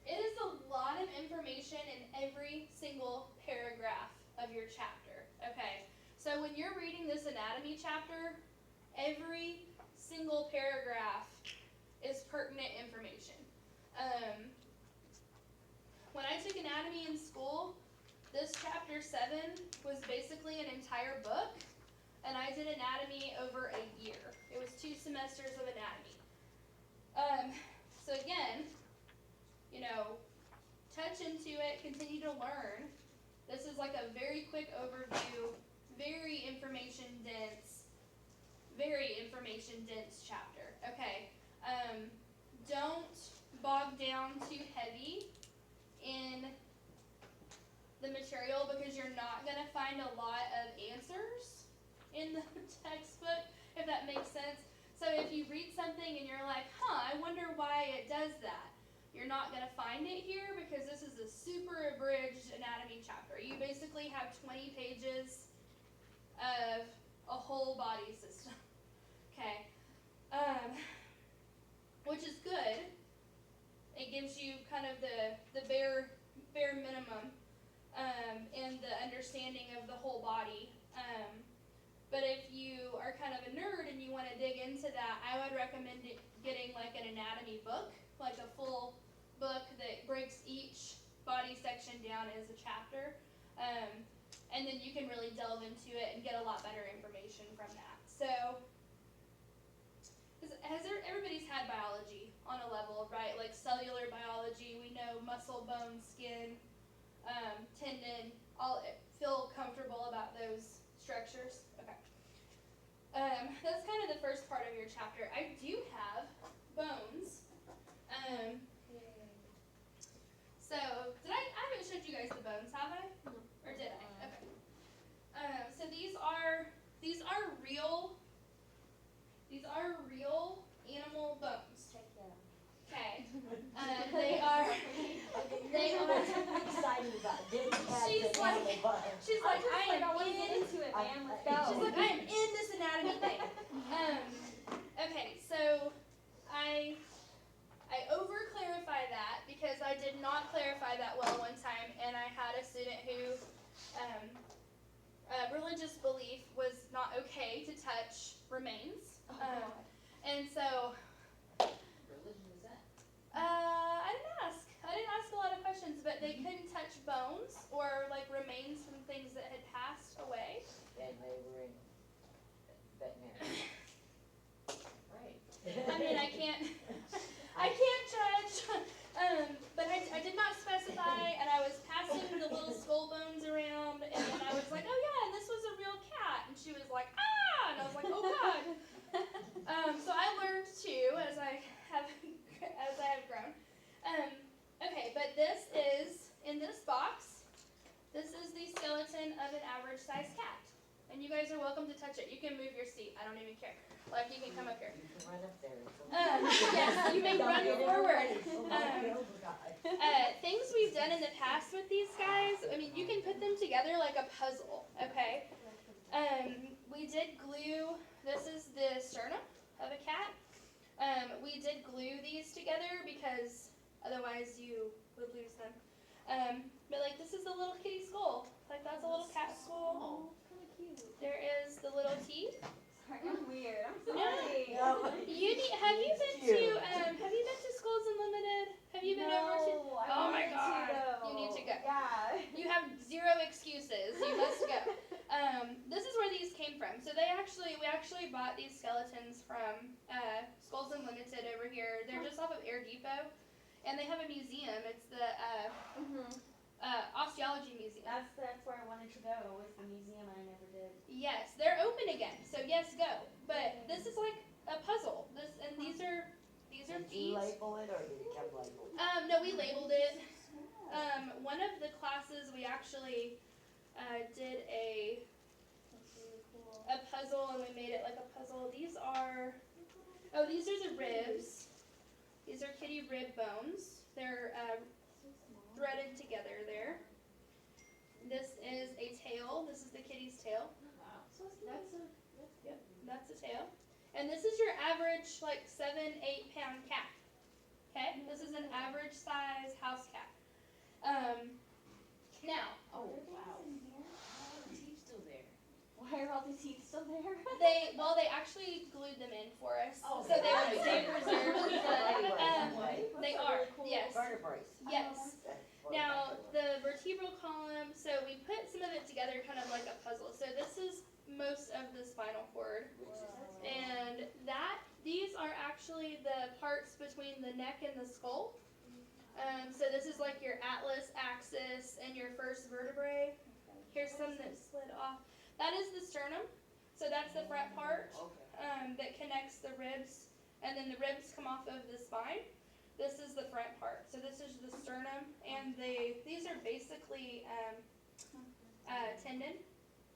Speaker 1: It is a lot of information in every single paragraph of your chapter. Okay, so when you're reading this anatomy chapter, every single paragraph is pertinent information. When I took anatomy in school, this chapter 7 was basically an entire book, and I did anatomy over a year. It was 2 semesters of anatomy. So again, touch into it, continue to learn. This is like a very quick overview, very information dense chapter. Okay, don't bog down too heavy in the material because you're not going to find a lot of answers in the textbook, if that makes sense. So if you read something and you're like, I wonder why it does that, you're not going to find it here because this is a super abridged anatomy chapter. You basically have 20 pages of a whole body system. Okay, which is good. It gives you and the understanding of the whole body. But if you are kind of a nerd and you want to dig into that, I would recommend getting like an anatomy book, like a full book that breaks each body section down as a chapter. And then you can really delve into it and get a lot better information from that. So, everybody's had biology on a level, right? Like cellular biology, we know muscle, bone, skin, tendon, feel comfortable about those structures? Okay. That's kind of the first part of your chapter. I do have bones. So, I haven't showed you guys the bones, have I?
Speaker 3: No.
Speaker 1: Or did I? Okay. So these are real animal bones.
Speaker 3: Check that out.
Speaker 1: Okay. They are
Speaker 5: Excited about this.
Speaker 1: She's like, I
Speaker 3: want to get
Speaker 1: am in.
Speaker 3: into it,
Speaker 5: I-
Speaker 3: man. Let's
Speaker 1: She's
Speaker 3: go.
Speaker 1: like, I am in this anatomy thing. Okay, so I over clarify that because I did not clarify that well one time, and I had a student who religious belief was not okay to touch remains, and so
Speaker 5: Religion is that?
Speaker 1: I didn't ask a lot of questions, but they couldn't touch bones or like remains from things that had passed away.
Speaker 5: And they were in veterinary. Right.
Speaker 1: I mean, I can't judge, but I did not specify, and I was passing the little skull bones around, and then I was like, oh yeah, and this was a real cat, and she was like, ah, and I was like, oh god. So I learned too as I have grown. Okay, but this is in this box. This is the skeleton of an average sized cat, and you guys are welcome to touch it. You can move your seat. I don't even care. Like you can come up here.
Speaker 5: You can run up there.
Speaker 1: Yes, you may run forward.
Speaker 5: Oh,
Speaker 1: Things we've done in the past with these guys, I mean, you can put them together like a puzzle, okay? We did glue, this is the sternum of a cat. We did glue these together because otherwise you would lose them. But like this is a little kitty skull, like that's a little cat skull.
Speaker 3: Oh, kind of cute.
Speaker 1: There is the little teeth.
Speaker 3: Sorry, I'm weird. I'm
Speaker 1: No.
Speaker 3: sorry.
Speaker 1: Have you been to Skulls Unlimited? Have you been over to?
Speaker 3: No, I
Speaker 1: Oh my
Speaker 3: wanted to,
Speaker 1: God,
Speaker 3: though.
Speaker 1: you need to go.
Speaker 3: Yeah.
Speaker 1: You have zero excuses. You must go. This is where these came from. So we actually bought these skeletons from Skulls Unlimited over here. They're just off of Air Depot, and they have a museum. It's the Osteology Museum.
Speaker 3: That's where I wanted to go, was the museum, and I never did.
Speaker 1: Yes, they're open again. So yes, go. But this is like a puzzle. These are
Speaker 5: Did
Speaker 1: feet.
Speaker 5: you label it or did it come labeled?
Speaker 1: No, we labeled it. One of the classes we actually did a puzzle, and we made it like a puzzle. These are the ribs. These are kitty rib bones. They're threaded together there. This is a tail. This is the kitty's tail.
Speaker 5: Wow.
Speaker 1: That's the tail. And this is your average like 7-8 pound cat. Okay? This is an average size house cat. Now,
Speaker 5: Oh, wow. The teeth's still there.
Speaker 3: Why are all the teeth still there?
Speaker 1: they actually glued them in for us,
Speaker 5: Oh,
Speaker 1: so they would
Speaker 5: okay.
Speaker 1: stay preserved. They are, yes,
Speaker 5: Vertebrae.
Speaker 1: yes.
Speaker 5: That's what
Speaker 1: Now
Speaker 5: I thought.
Speaker 1: the vertebral column. So we put some of it together, kind of like a puzzle. So this is most of the spinal cord, and these are actually the parts between the neck and the skull. So this is like your atlas axis and your first vertebrae. Here's some that slid off. That is the sternum. So that's the front part that connects the ribs, and then the ribs come off of the spine. This is the front part. So this is the sternum, and these are basically tendon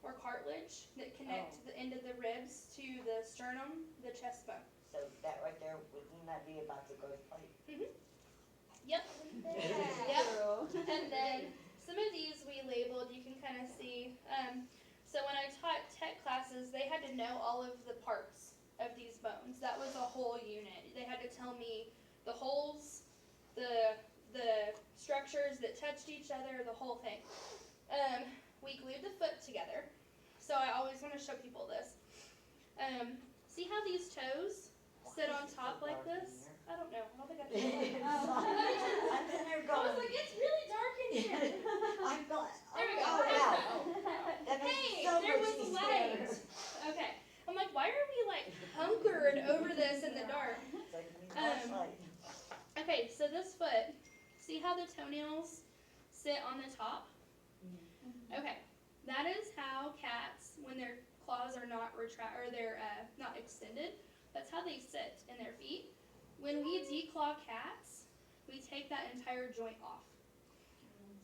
Speaker 1: or cartilage that connect the end of the ribs to the sternum, the chest bone.
Speaker 5: So that right there, wouldn't that be about the growth plate?
Speaker 1: Yep.
Speaker 3: Yeah.
Speaker 1: Yep. And then some of these we labeled, you can kind of see. So when I taught tech classes, they had to know all of the parts of these bones. That was a whole unit. They had to tell me the holes, the structures that touched each other, the whole thing. we glued the foot together. So I always want to show people this. See how these toes sit on top like this? I don't know. I don't think I can.
Speaker 5: I'm in there
Speaker 1: I was
Speaker 5: going.
Speaker 1: like, it's really dark in here.
Speaker 5: I'm glad.
Speaker 1: There we go.
Speaker 5: Oh, wow. That makes
Speaker 1: Hey,
Speaker 5: so
Speaker 1: there
Speaker 5: much
Speaker 1: was
Speaker 5: easier.
Speaker 1: light. Okay. I'm like, why are we like hunkered over this in the dark?
Speaker 5: It's like a flashlight.
Speaker 1: Okay, so this foot, see how the toenails sit on the top? Okay, that is how cats, when their claws are not they're not extended, that's how they sit in their feet. When we declaw cats, we take that entire joint off.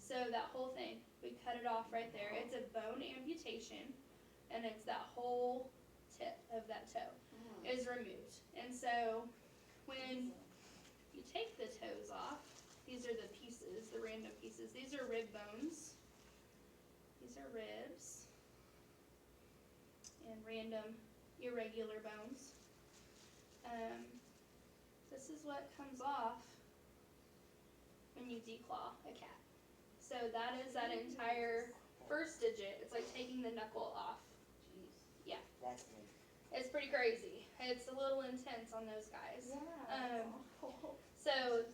Speaker 1: So that whole thing, we cut it off right there. It's a bone amputation, and it's that whole tip of that toe is removed. And so when you take the toes off, these are the pieces, the random pieces. These are rib bones. These are ribs. And random irregular bones. This is what comes off when you declaw a cat. So that is that entire first digit. It's like taking the knuckle off. Yeah.
Speaker 5: That's me.
Speaker 1: It's pretty crazy. It's a little intense on those guys. So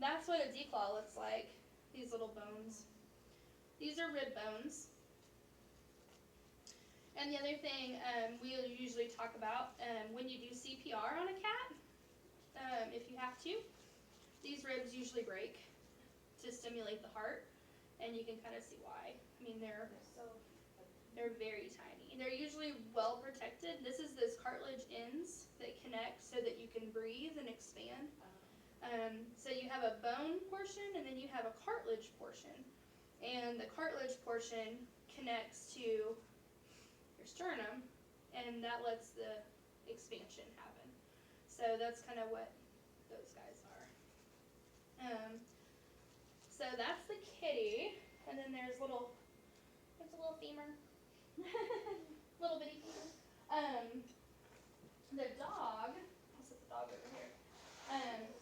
Speaker 1: that's what a declaw looks like. These little bones. These are rib bones. And the other thing we'll usually talk about when you do CPR on a cat, if you have to, these ribs usually break to stimulate the heart, and you can kind of see why. I mean, they're very tiny. They're usually well protected. This is those cartilage ends that connect so that you can breathe and expand. So you have a bone portion, and then you have a cartilage portion. And the cartilage portion connects to your sternum, and that lets the expansion happen. So that's kind of what those guys are. So that's the kitty, and then there's a little femur, little bitty femur. The dog, I'll set the dog over here.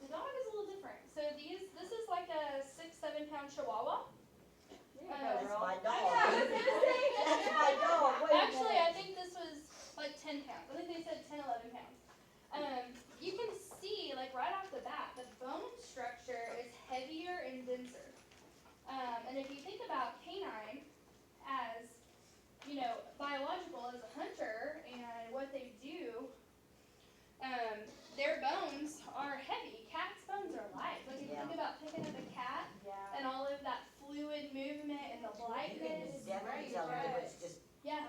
Speaker 1: The dog is a little different. So this is like a 6-7 pound Chihuahua.
Speaker 5: That's my
Speaker 1: I
Speaker 5: dog.
Speaker 1: know, I was gonna say.
Speaker 5: That's my dog. Wait a
Speaker 1: Actually, I
Speaker 5: minute.
Speaker 1: think this was like 10 pounds. I think they said 10, 11 pounds. You can see, like right off the bat, the bone structure is heavier and denser. And if you think about canine as, biological as a hunter and what they do, their bones are heavy. Cats' bones are light. Like if you think about picking up a cat and all of that fluid movement and the
Speaker 5: You can
Speaker 1: lightness.
Speaker 5: just definitely tell them it was just,
Speaker 1: Yeah.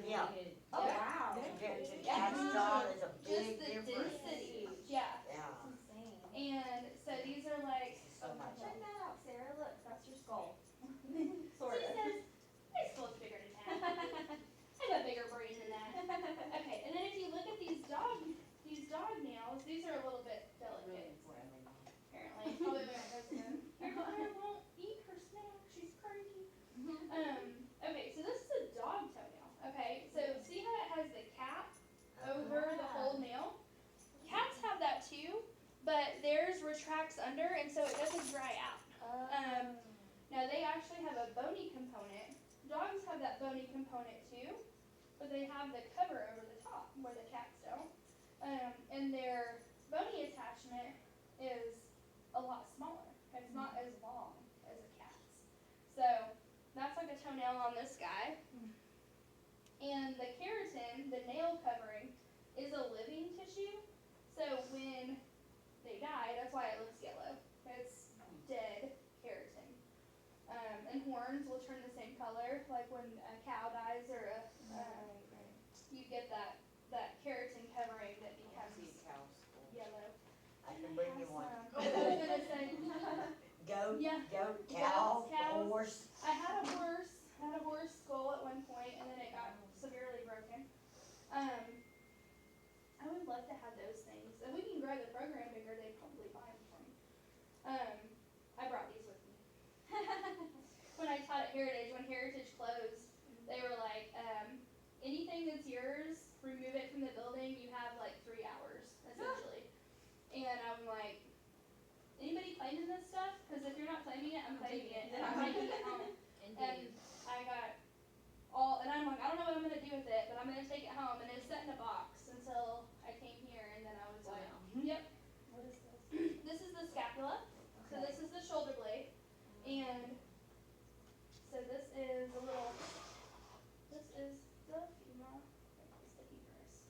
Speaker 5: yeah.
Speaker 1: Oh,
Speaker 5: wow. Compared to
Speaker 1: Yeah.
Speaker 5: cat's jaw, there's a
Speaker 1: Just
Speaker 5: big
Speaker 1: the
Speaker 5: difference.
Speaker 1: density. Yeah.
Speaker 5: Yeah.
Speaker 1: And so these are like,
Speaker 5: This is so much.
Speaker 3: Check that out, Sarah. Look, that's your skull.
Speaker 1: sort of. My skull's bigger than that. I have a bigger brain than that. Okay, and then if you look at these dog nails, these are a little bit delicate, apparently. Probably when it goes in. Your daughter won't eat her snack, she's cranky. Okay, so this is a dog toenail, okay? So see how it has the cap over the whole nail? Cats have that too, but theirs retracts under, and so it doesn't dry out. Now they actually have a bony component. Dogs have that bony component too, but they have the cover over the top where the cats don't. And their bony attachment is a lot smaller. It's not as long as a cat's. So that's like a toenail on this guy. And the keratin, the nail covering, is a living tissue. So when they die, that's why it looks yellow. It's dead keratin. And horns will turn the same color, like when a cow dies or you get that keratin covering that becomes yellow.
Speaker 5: I can bring you one.
Speaker 1: I was gonna say,
Speaker 5: Goat,
Speaker 1: Yeah.
Speaker 5: goat, cow,
Speaker 1: Cows.
Speaker 5: horse.
Speaker 1: I had a horse skull at one point, and then it got severely broken. I would love to have those things. If we can grow the program bigger, they'd probably buy them for me. I brought these with me. When I taught at Heritage, when Heritage closed, they were like, anything that's yours, remove it from the building, you have like 3 hours, essentially. And I'm like, anybody claiming this stuff? Because if you're not claiming claiming it, I'm claiming it, and I'm taking it home. And I got and I'm like, I don't know what I'm gonna do with it, but I'm gonna take it home, and it's set in a box until I came here, and then I was like, yep.
Speaker 3: What is this?
Speaker 1: This is the scapula, so this is the shoulder blade, and so this is the femur, here's the humerus.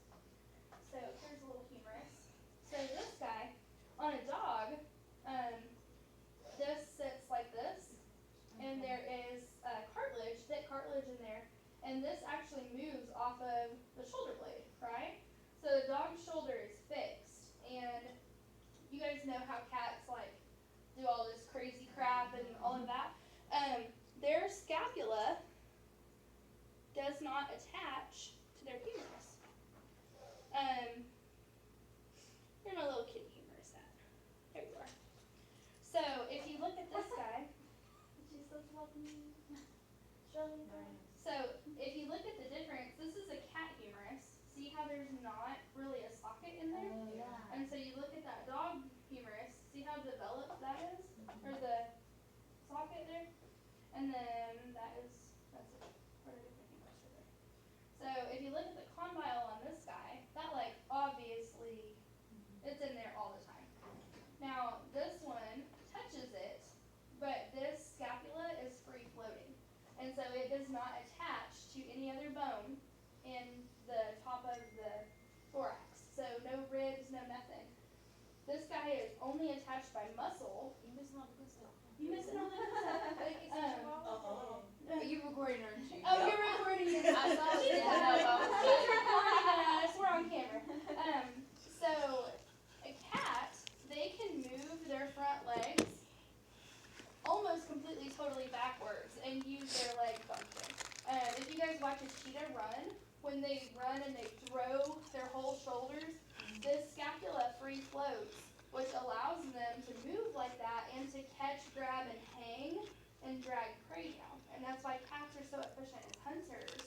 Speaker 1: So here's a little humerus. So this guy, on a dog, this sits like this, and there is cartilage, thick cartilage in there, and this actually moves off of the shoulder blade, right? So the dog's shoulder is fixed, and you guys know how cats like do all this crazy crap and all of that. Their scapula does not attach to their humerus. Where's my little kitty humerus at? There you are. So if you look at this guy, she's so lovely. So if you look at the difference, this is a cat humerus. See how there's not really a socket in there? And so you look at that dog humerus, see how developed that is? Or the socket there? And then that's it. Or a different humerus right there. So if you look at the condyle on this guy, that like obviously it's in there all the time. Now this one touches it, but this scapula is free floating. And so it does not attach to any other bone in the top of the thorax. So no ribs, no nothing. This guy is only attached by muscle. You missing all the good stuff. You missing all the good stuff.
Speaker 4: You're recording, aren't you?
Speaker 1: Oh, you're recording this.
Speaker 4: I saw
Speaker 1: She's
Speaker 4: it.
Speaker 1: recording us. We're on camera. So a cat, they can move their front legs almost completely, totally backwards and use their leg function. If you guys watch a cheetah run, when they run and they throw their whole shoulders, this scapula free floats, which allows them to move like that and to catch, grab, and hang and drag prey down. And that's why cats are so efficient as hunters,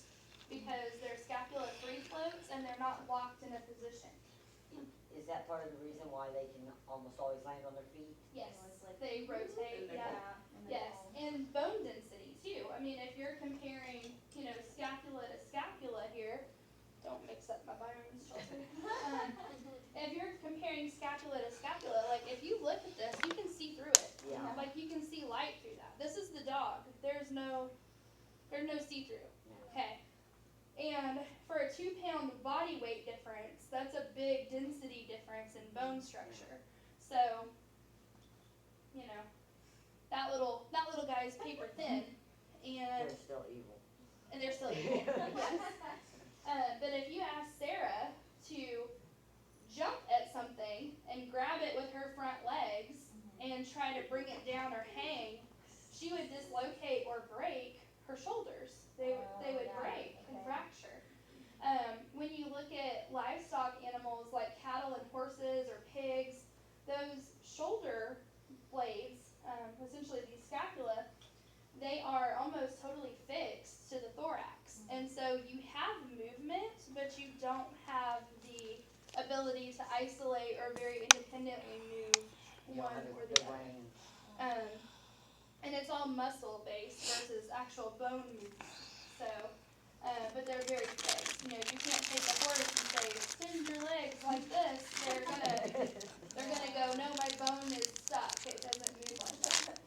Speaker 1: because their scapula free floats and they're not locked in a position.
Speaker 5: Is that part of the reason why they can almost always land on their feet?
Speaker 1: Yes, they rotate, yeah. Yes, and bone density too. I mean, if you're comparing, scapula to scapula here, don't mix up my bones, Chelsea. If you're comparing scapula to scapula, like if you look at this, you can see through it.
Speaker 5: Yeah.
Speaker 1: Like you can see light through that. This is the dog. There's no see-through. Okay. And for a 2-pound body weight difference, that's a big density difference in bone structure. So, that little guy's paper thin, and
Speaker 5: They're still evil.
Speaker 1: they're still evil. Yes. But if you ask Sarah to jump at something and grab it with her front legs and try to bring it down or hang, she would dislocate or break her shoulders. They would break and fracture. When you look at livestock animals like cattle and horses or pigs, those shoulder blades, essentially these scapula, they are almost totally fixed to the thorax. And so you have movement, but you don't have the ability to isolate or very independently move
Speaker 5: You don't
Speaker 1: one
Speaker 5: have
Speaker 1: or
Speaker 5: the
Speaker 1: the other.
Speaker 5: brain.
Speaker 1: And it's all muscle based versus actual bone movement. So, but they're very fixed. You can't take a horse and say, extend your legs like this. They're gonna go, no, my bone is stuck. It doesn't move like that.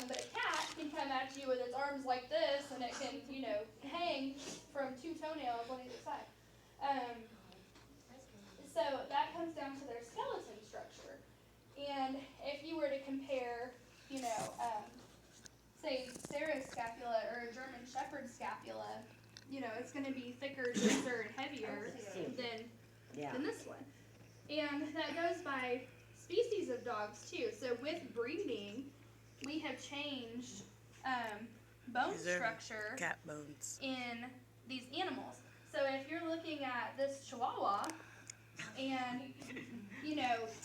Speaker 1: But a cat can come at you with its arms like this, and it can, hang from 2 toenails on either side. So that comes down to their skeleton structure. And if you were to compare, say Sarah's scapula or a German Shepherd scapula, it's going to be thicker, denser, and heavier than this one. And that goes by species of dogs too. So with breeding, we have changed bone
Speaker 2: These are
Speaker 1: structure
Speaker 2: Cat bones.
Speaker 1: in these animals. So if you're looking at this Chihuahua, and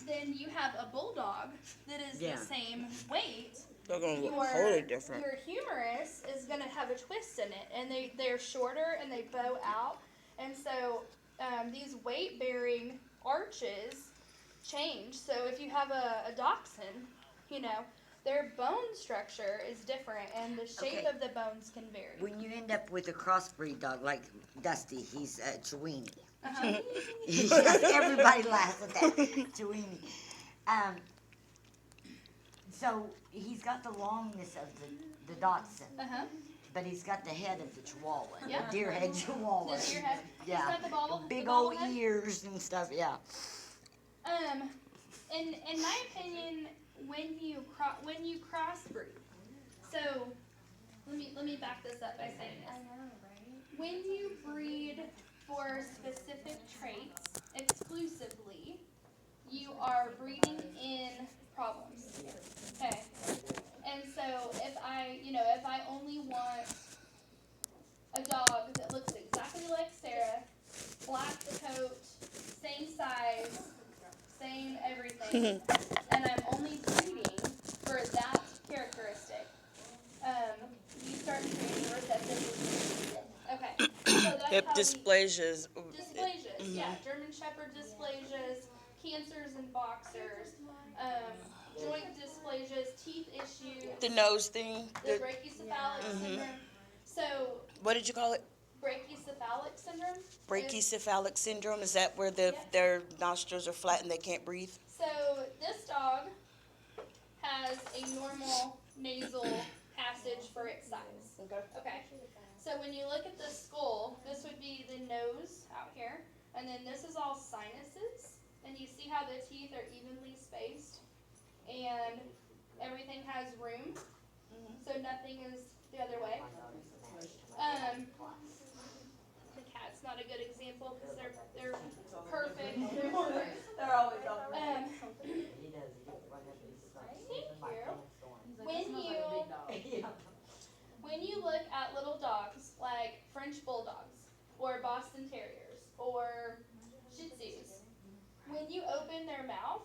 Speaker 1: then you have a bulldog that is
Speaker 5: Yeah.
Speaker 1: the same weight,
Speaker 2: They're gonna look
Speaker 1: your
Speaker 2: totally different.
Speaker 1: your humerus is gonna have a twist in it, and they're shorter and they bow out, and so these weight bearing arches change. So if you have a dachshund, their bone structure is different and the shape
Speaker 6: Okay.
Speaker 1: of the bones can vary.
Speaker 6: When you end up with a crossbreed dog like Dusty, he's a Chiweenie.
Speaker 1: Uh-huh.
Speaker 6: Everybody laughs at that. Chiweenie. So he's got the longness of the Dachshund,
Speaker 1: Uh-huh.
Speaker 6: but he's got the head of the Chihuahua,
Speaker 1: Yeah.
Speaker 6: the deer head Chihuahua.
Speaker 1: The deer head.
Speaker 6: Yeah.
Speaker 1: He's got the bobble,
Speaker 6: Big
Speaker 1: the
Speaker 6: old
Speaker 1: bobblehead.
Speaker 6: ears and stuff. Yeah.
Speaker 1: In my opinion, when you crossbreed, so let me back this up by saying this. When you breed for specific traits exclusively, you are breeding in problems. Okay. And so if I only want a dog that looks exactly like Sarah, black the coat, same size, same everything, and I'm only breeding for that characteristic, you start creating recessive. Okay, so that's
Speaker 2: Hip
Speaker 1: how
Speaker 2: dysplasias.
Speaker 1: dysplasias, yeah, German Shepherd dysplasias, cancers in boxers, joint dysplasias, teeth issues,
Speaker 2: The nose thing.
Speaker 1: the brachycephalic syndrome. So
Speaker 2: What did you call it?
Speaker 1: brachycephalic syndrome.
Speaker 2: Brachycephalic syndrome. Is that where their nostrils are flat and they can't breathe?
Speaker 1: So this dog has a normal nasal passage for its size. Okay. So when you look at the skull, this would be the nose out here, and then this is all sinuses, and you see how the teeth are evenly spaced, and everything has room, so nothing is the other way. The cat's not a good example because they're perfect. They're perfect.
Speaker 7: They're always on.
Speaker 5: He does,
Speaker 1: Thank you. When you look at little dogs like French bulldogs or Boston Terriers or Shih Tzus, when you open their mouth,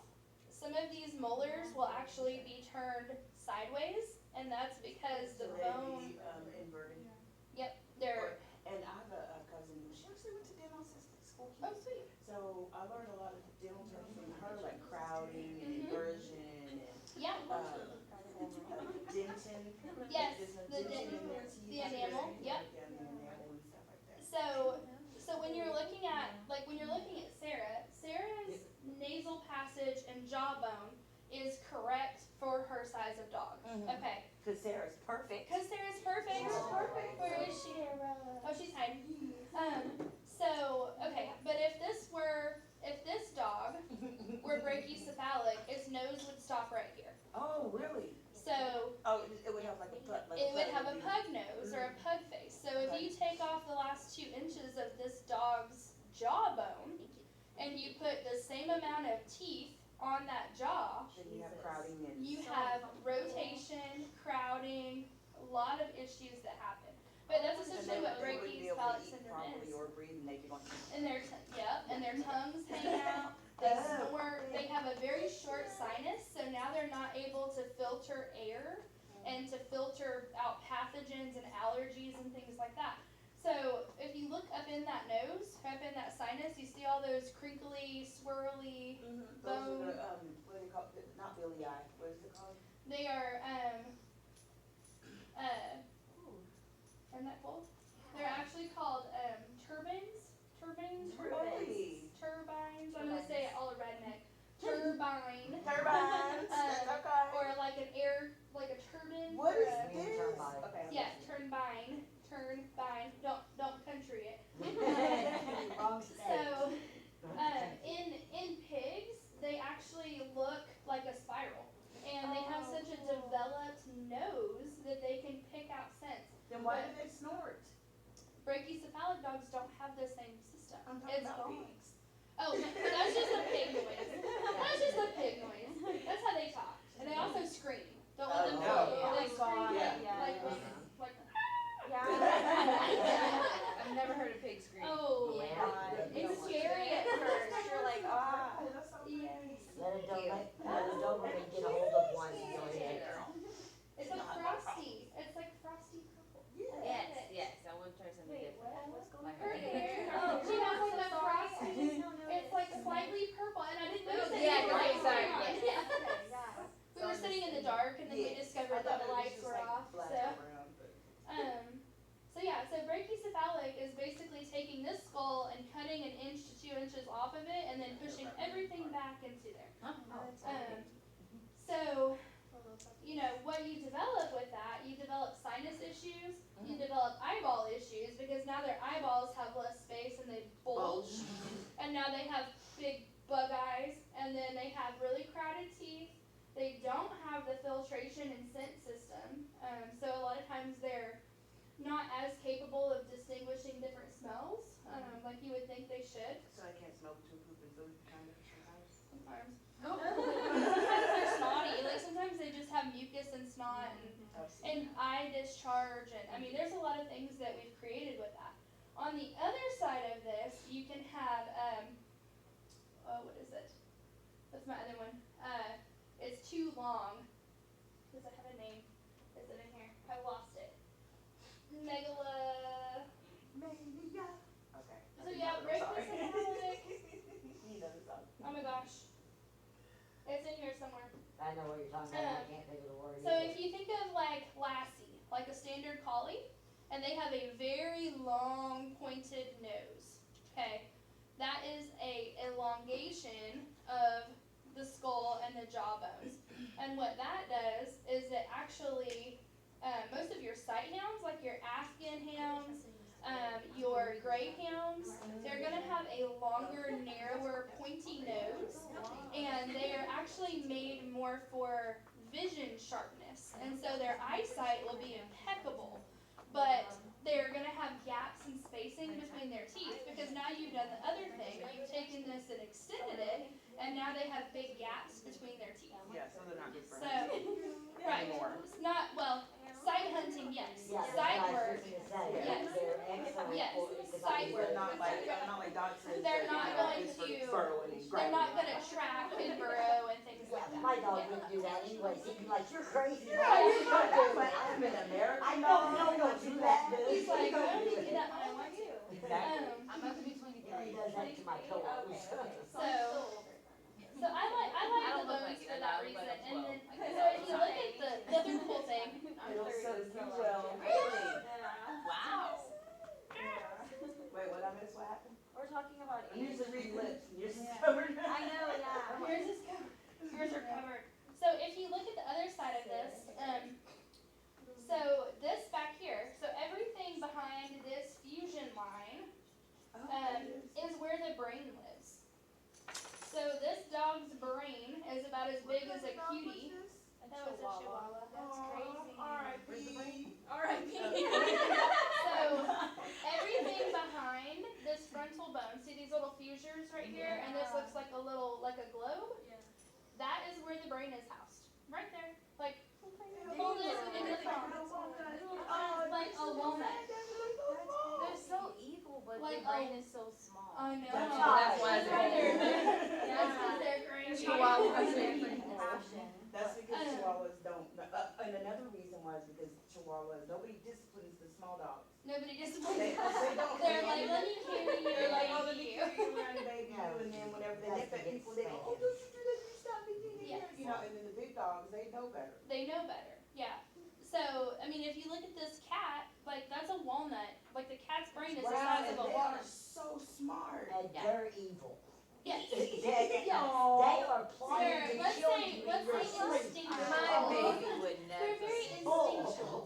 Speaker 1: some of these molars will actually be turned sideways, and that's because the bone.
Speaker 7: Inverted.
Speaker 1: Yep, they're.
Speaker 7: And I have a cousin who she actually went to dental assistant school.
Speaker 1: Oh, sweet.
Speaker 7: So I learned a lot of dental terms from her, like crowding and inversion and
Speaker 1: Yeah.
Speaker 7: dentin.
Speaker 1: Yes,
Speaker 7: There's a
Speaker 1: the
Speaker 7: dentin in
Speaker 1: dentin,
Speaker 7: their teeth.
Speaker 1: the enamel, yep.
Speaker 7: Yeah, the enamel and stuff like that.
Speaker 1: So when you're looking at Sarah's nasal passage and jawbone is correct for her size of dog. Okay.
Speaker 7: Cause Sarah's perfect.
Speaker 1: Because Sarah's perfect.
Speaker 7: Sarah's perfect.
Speaker 1: Where is she? Oh, she's hiding. Okay, but if this dog were brachycephalic, its nose would stop right here.
Speaker 7: Oh, really?
Speaker 1: So
Speaker 7: Oh, it would have like a put. Like
Speaker 1: it would have a
Speaker 7: do.
Speaker 1: pug nose or a pug face. So if you take off the last 2 inches of this dog's jawbone and you put the same amount of teeth on that jaw,
Speaker 7: Then you have crowding and.
Speaker 1: you have rotation, crowding, a lot of issues that happen. But that's essentially what brachycephalic syndrome is.
Speaker 7: Or breathe and they can like.
Speaker 1: And their tongues hang out. They snort. They have a very short sinus, so now they're not able to filter air and to filter out pathogens and allergies and things like that. So if you look up in that nose, up in that sinus, you see all those crinkly, swirly.
Speaker 7: Those are the, what do they call it? Not villi. What is it called?
Speaker 1: They are isn't that cool? They're actually called turbines.
Speaker 7: Really?
Speaker 1: Turbines. I'm gonna say it all redneck. Turbine.
Speaker 7: Turbines. Okay.
Speaker 1: Or like an air, like a turbine.
Speaker 7: What
Speaker 1: or
Speaker 7: is
Speaker 1: a-
Speaker 7: this?
Speaker 5: turbine.
Speaker 7: Okay.
Speaker 1: Yeah, turbine. Turbine. Don't country it.
Speaker 6: Wrong state.
Speaker 1: So, in pigs, they actually look like a spiral, and they have such a developed nose that they can pick out scents.
Speaker 7: Then why do they snort?
Speaker 1: Brachycephalic dogs don't have the same system.
Speaker 7: I'm talking
Speaker 1: It's
Speaker 7: about
Speaker 1: gone.
Speaker 7: pigs.
Speaker 1: Oh, that's just a pig noise. That's just a pig noise. That's how they talk, and they also scream. Don't let them
Speaker 7: Oh,
Speaker 1: fool
Speaker 7: no.
Speaker 1: you. They scream
Speaker 7: Yeah.
Speaker 1: like
Speaker 3: Yeah.
Speaker 4: I've never heard a pig scream.
Speaker 1: oh,
Speaker 5: Yeah.
Speaker 1: it's scary at first.
Speaker 3: You're like, ah.
Speaker 7: Oh, that's so
Speaker 1: Yes.
Speaker 5: Let a Doberman get a hold of one and go ahead.
Speaker 1: It's like frosty. It's like frosty purple.
Speaker 4: Yes, yes. I want to try something different. Like
Speaker 1: Her
Speaker 4: her
Speaker 1: hair.
Speaker 3: Oh,
Speaker 1: She has like that
Speaker 3: sorry.
Speaker 1: frosty. It's like slightly purple, and I didn't notice it.
Speaker 4: Yeah,
Speaker 1: until
Speaker 4: right,
Speaker 1: I
Speaker 4: sorry,
Speaker 1: saw it.
Speaker 4: yes.
Speaker 1: We were sitting in the dark, and then we back into there. So, you know, what you develop with that, you develop sinus issues, you develop eyeball issues, because now their eyeballs have less space and they bulge, and now they have big bug eyes, and then they have really crowded teeth. They don't have the filtration and scent system, so a lot of times they're not as capable of distinguishing different smells, like you would think they should.
Speaker 7: So I can't smell between poop and food, kind of, sometimes?
Speaker 1: Sometimes. Sometimes they're snotty, like sometimes they just have mucus and snot and eye discharge, and I mean there's a lot of things that we've created with that. On the other side of this, you can have, what is it? What's my other one? It's too long. Does it have a name? Is it in here? I lost it. Megala.
Speaker 7: Mania. Okay.
Speaker 1: So yeah, brachycephalic.
Speaker 7: He knows something.
Speaker 1: Oh my gosh. It's in here somewhere.
Speaker 6: I know what you're talking about, I can't think of the word.
Speaker 1: So if you think of like Lassie, like a standard collie, and they have a very long pointed nose, okay? That is a elongation of the skull and the jawbones. And what that does is it actually, most of your sight hounds, like your Afghan hounds, your greyhounds, they're gonna have a longer, narrower, pointy nose, and they are actually made more for vision sharpness, and so their eyesight will be impeccable, but they're gonna have gaps and spacing between their teeth, because now you've done the other thing, you've taken this and extended it, and now they have big gaps between their teeth.
Speaker 7: Yeah, so they're not good
Speaker 1: So,
Speaker 7: friends.
Speaker 1: right,
Speaker 7: Anymore.
Speaker 1: not, well, sight hunting, yes,
Speaker 6: Yeah,
Speaker 1: sight
Speaker 6: that's what I
Speaker 1: work,
Speaker 6: was just gonna say,
Speaker 1: Yes.
Speaker 6: they're excellent
Speaker 1: Yes.
Speaker 6: for, because
Speaker 1: Sight
Speaker 6: I
Speaker 1: work.
Speaker 7: They're not like, dachshunds.
Speaker 1: They're
Speaker 7: that,
Speaker 1: not
Speaker 7: you know,
Speaker 1: going
Speaker 7: just for
Speaker 1: to-
Speaker 7: burrowing and
Speaker 1: they're
Speaker 7: grabbing.
Speaker 1: not gonna track and burrow and things like that.
Speaker 6: My dog wouldn't do that anyways, he'd be like, you're crazy.
Speaker 7: Yeah, you're not doing, but I'm an American
Speaker 6: I
Speaker 7: dog.
Speaker 6: know, no, do that, dude.
Speaker 1: He's like,
Speaker 6: Don't
Speaker 1: I
Speaker 6: do
Speaker 1: only
Speaker 6: it.
Speaker 1: do that when I want to.
Speaker 7: Exactly.
Speaker 4: I'm about to be 23.
Speaker 6: Yeah, he does that to my pillows.
Speaker 1: So I like
Speaker 4: I
Speaker 1: the
Speaker 4: don't look
Speaker 1: bones
Speaker 4: like it,
Speaker 1: for
Speaker 4: I
Speaker 1: that
Speaker 4: look
Speaker 1: reason.
Speaker 4: like I'm
Speaker 1: And then
Speaker 4: 12.
Speaker 1: so if you look at the other cool thing,
Speaker 7: It'll serve you well. Really?
Speaker 4: Wow.
Speaker 7: Wait, what I missed? What happened?
Speaker 3: We're talking about
Speaker 7: I usually read
Speaker 3: age.
Speaker 7: lips. You're just covered.
Speaker 3: I know, yeah.
Speaker 1: yours is covered. Yours are covered. So if you look at the other side of this, so this back here, so everything behind this fusion line is where the brain lives. So this dog's brain is about as big as a cutie. That was a Chihuahua. That's crazy. R.I.P. So everything behind this frontal bone, see these little fusers right here, and this looks like a little, like a globe. That is where the brain is housed, right there. Like hold it in the palm, like a walnut.
Speaker 4: They're so evil, but
Speaker 1: Like
Speaker 4: their brain is so small.
Speaker 1: I know.
Speaker 7: That's why
Speaker 1: they're
Speaker 7: they're-
Speaker 1: That's because they're green.
Speaker 7: Chihuahuas
Speaker 3: Their
Speaker 7: are
Speaker 3: compassion.
Speaker 7: That's because Chihuahuas don't, and another reason was because Chihuahuas, nobody disciplines the small dogs.
Speaker 1: Nobody just
Speaker 7: They don't.
Speaker 1: They're like, let me carry you,
Speaker 7: They're like, oh,
Speaker 1: like
Speaker 7: let me
Speaker 1: you.
Speaker 7: carry you around, baby, you, and then whenever they nip at people, they go, oh, don't you do that, you stop me,
Speaker 1: Yes.
Speaker 7: you know, and then the big dogs, they know better.
Speaker 1: They know better, yeah. So, I mean, if you look at this cat, like, that's a walnut. Like, the cat's brain is the
Speaker 7: Wow,
Speaker 1: size
Speaker 7: and
Speaker 1: of a
Speaker 7: they are
Speaker 1: walnut.
Speaker 7: so smart.
Speaker 6: And they're evil.
Speaker 1: Yes.
Speaker 6: They
Speaker 1: Yes.
Speaker 6: are plotting
Speaker 1: They're,
Speaker 6: to
Speaker 1: let's
Speaker 6: kill
Speaker 1: say,
Speaker 6: you.
Speaker 1: let's
Speaker 6: You're
Speaker 1: say
Speaker 6: asleep.
Speaker 1: instinctual.
Speaker 4: My baby would never.
Speaker 1: They're very
Speaker 6: Oh.
Speaker 1: instinctual.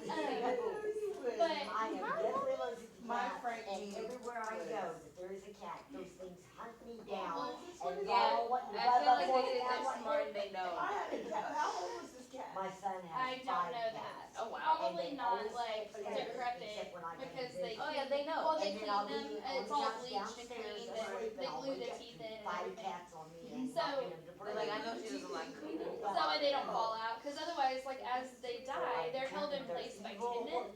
Speaker 7: But
Speaker 1: But,
Speaker 6: I am definitely allergic to
Speaker 7: My
Speaker 6: cats,
Speaker 7: Frank
Speaker 6: and
Speaker 7: G
Speaker 6: everywhere I
Speaker 7: was-
Speaker 6: go, if there is a cat, those things hunt me down, and
Speaker 4: Yeah,
Speaker 6: all what,
Speaker 4: I feel like they're smart and they know.
Speaker 7: I had a cat, how old was this cat?
Speaker 6: My son
Speaker 1: I
Speaker 6: has
Speaker 1: don't
Speaker 6: 5
Speaker 1: know
Speaker 6: cats.
Speaker 1: that.
Speaker 4: Oh, wow.
Speaker 1: Probably
Speaker 6: And they
Speaker 1: not,
Speaker 6: always
Speaker 1: like,
Speaker 6: stay together,
Speaker 1: decrepit,
Speaker 6: except when I come
Speaker 1: because
Speaker 6: to
Speaker 1: they
Speaker 6: visit.
Speaker 4: Oh, yeah, they know.
Speaker 1: well, they
Speaker 6: And then
Speaker 1: clean
Speaker 6: I'll
Speaker 1: them,
Speaker 6: be
Speaker 1: and it's
Speaker 6: on
Speaker 1: all
Speaker 6: the
Speaker 1: bleached and
Speaker 6: downstairs
Speaker 1: cleaned,
Speaker 6: asleep,
Speaker 1: and they
Speaker 6: and I'll
Speaker 1: glue
Speaker 6: wake
Speaker 1: the
Speaker 6: up
Speaker 1: teeth
Speaker 6: to
Speaker 1: in and
Speaker 6: 5
Speaker 1: everything.
Speaker 6: cats on me and
Speaker 1: So-
Speaker 6: knocking them to
Speaker 4: But like, I know
Speaker 6: brains.
Speaker 4: she doesn't like cleaning.
Speaker 1: So that way they don't fall out, because otherwise, like, as they die, they're held in place by tendon,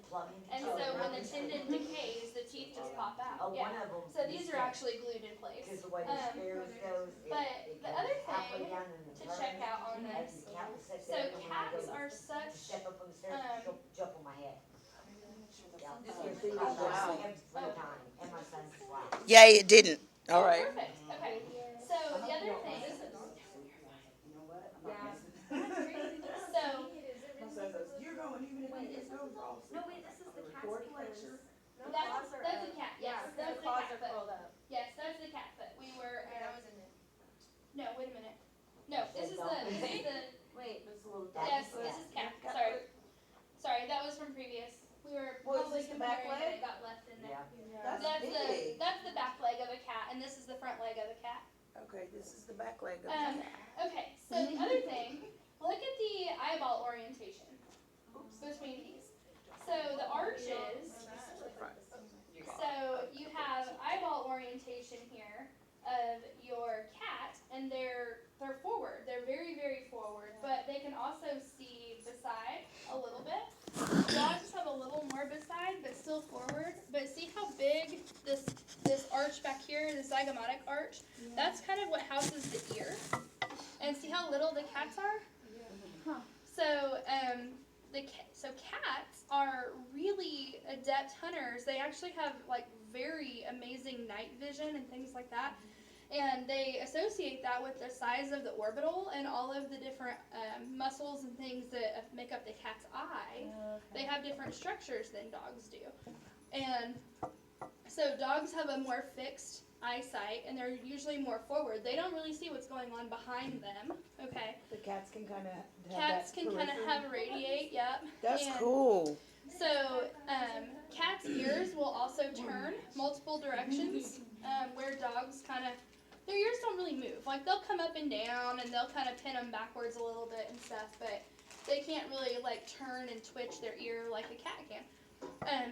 Speaker 1: and so when the tendon decays, the teeth just pop out,
Speaker 6: Oh,
Speaker 1: yeah.
Speaker 6: one of them.
Speaker 1: So these are actually glued in place.
Speaker 6: Because the way the stairs goes,
Speaker 1: but
Speaker 6: it
Speaker 1: the
Speaker 6: goes
Speaker 1: other
Speaker 6: halfway
Speaker 1: thing
Speaker 6: down and
Speaker 1: to
Speaker 6: it
Speaker 1: check
Speaker 6: turns.
Speaker 1: out on
Speaker 6: And
Speaker 1: this,
Speaker 6: the cat will sit
Speaker 1: so
Speaker 6: there, and when I
Speaker 1: cats
Speaker 6: go
Speaker 1: are
Speaker 6: to
Speaker 1: such,
Speaker 6: step up on the stairs, she'll jump on my head. Yeah.
Speaker 4: This
Speaker 6: Every
Speaker 4: is-
Speaker 6: time,
Speaker 4: wow.
Speaker 6: every time, and my son's flat.
Speaker 2: Yay, it didn't. All right.
Speaker 1: perfect, okay. So the other thing,
Speaker 7: You know what? I'm
Speaker 3: Yeah.
Speaker 7: not missing.
Speaker 1: so,
Speaker 7: My son says, you're going even if it goes off.
Speaker 3: No, wait, this is the cat's
Speaker 7: Recording
Speaker 3: place.
Speaker 7: lecture.
Speaker 1: that's a cat, yes, that's the
Speaker 4: claws
Speaker 1: cat
Speaker 4: are
Speaker 1: foot.
Speaker 4: curled up.
Speaker 1: Yes, that's the cat foot. We were, No, wait a minute. No, this is the,
Speaker 3: Wait,
Speaker 7: This little
Speaker 1: yes,
Speaker 7: doggy
Speaker 1: this
Speaker 7: foot.
Speaker 1: is cat, sorry. Sorry, that was from previous. We were
Speaker 7: What, is
Speaker 1: probably
Speaker 7: this the back
Speaker 1: comparing and
Speaker 7: leg?
Speaker 1: it got left in there.
Speaker 7: That's big.
Speaker 1: That's the back leg of a cat, and this is the front leg of a cat.
Speaker 2: Okay, this is the back leg of the
Speaker 1: Um,
Speaker 2: cat.
Speaker 1: Okay, so the other thing, look at the eyeball orientation between these. So the arches, so you have eyeball orientation here of your cat, and they're forward. They're very, very forward, but they can also see beside a little bit. Dogs have a little more beside, but still forward. But see how big this arch back here, the zygomatic arch? That's kind of what houses the ear. And see how little the cats are? So, so cats are really adept hunters. They actually have like very amazing night vision and things like that. And they associate that with the size of the orbital and all of the different muscles and things that make up the cat's eye. They have different structures than dogs do. And so dogs have a more fixed eyesight, and they're usually more forward. They don't really see what's going on behind them, okay?
Speaker 2: The cats can kind of have
Speaker 1: Cats
Speaker 2: that
Speaker 1: can kind of
Speaker 2: periphery.
Speaker 1: have radiate, yep.
Speaker 2: That's
Speaker 1: and-
Speaker 2: cool.
Speaker 1: So, cats' ears will also turn multiple directions, where dogs kind of, their ears don't really move. Like, they'll come up and down, and they'll kind of pin them backwards a little bit and stuff, but they can't really, like, turn and twitch their ear like a cat can.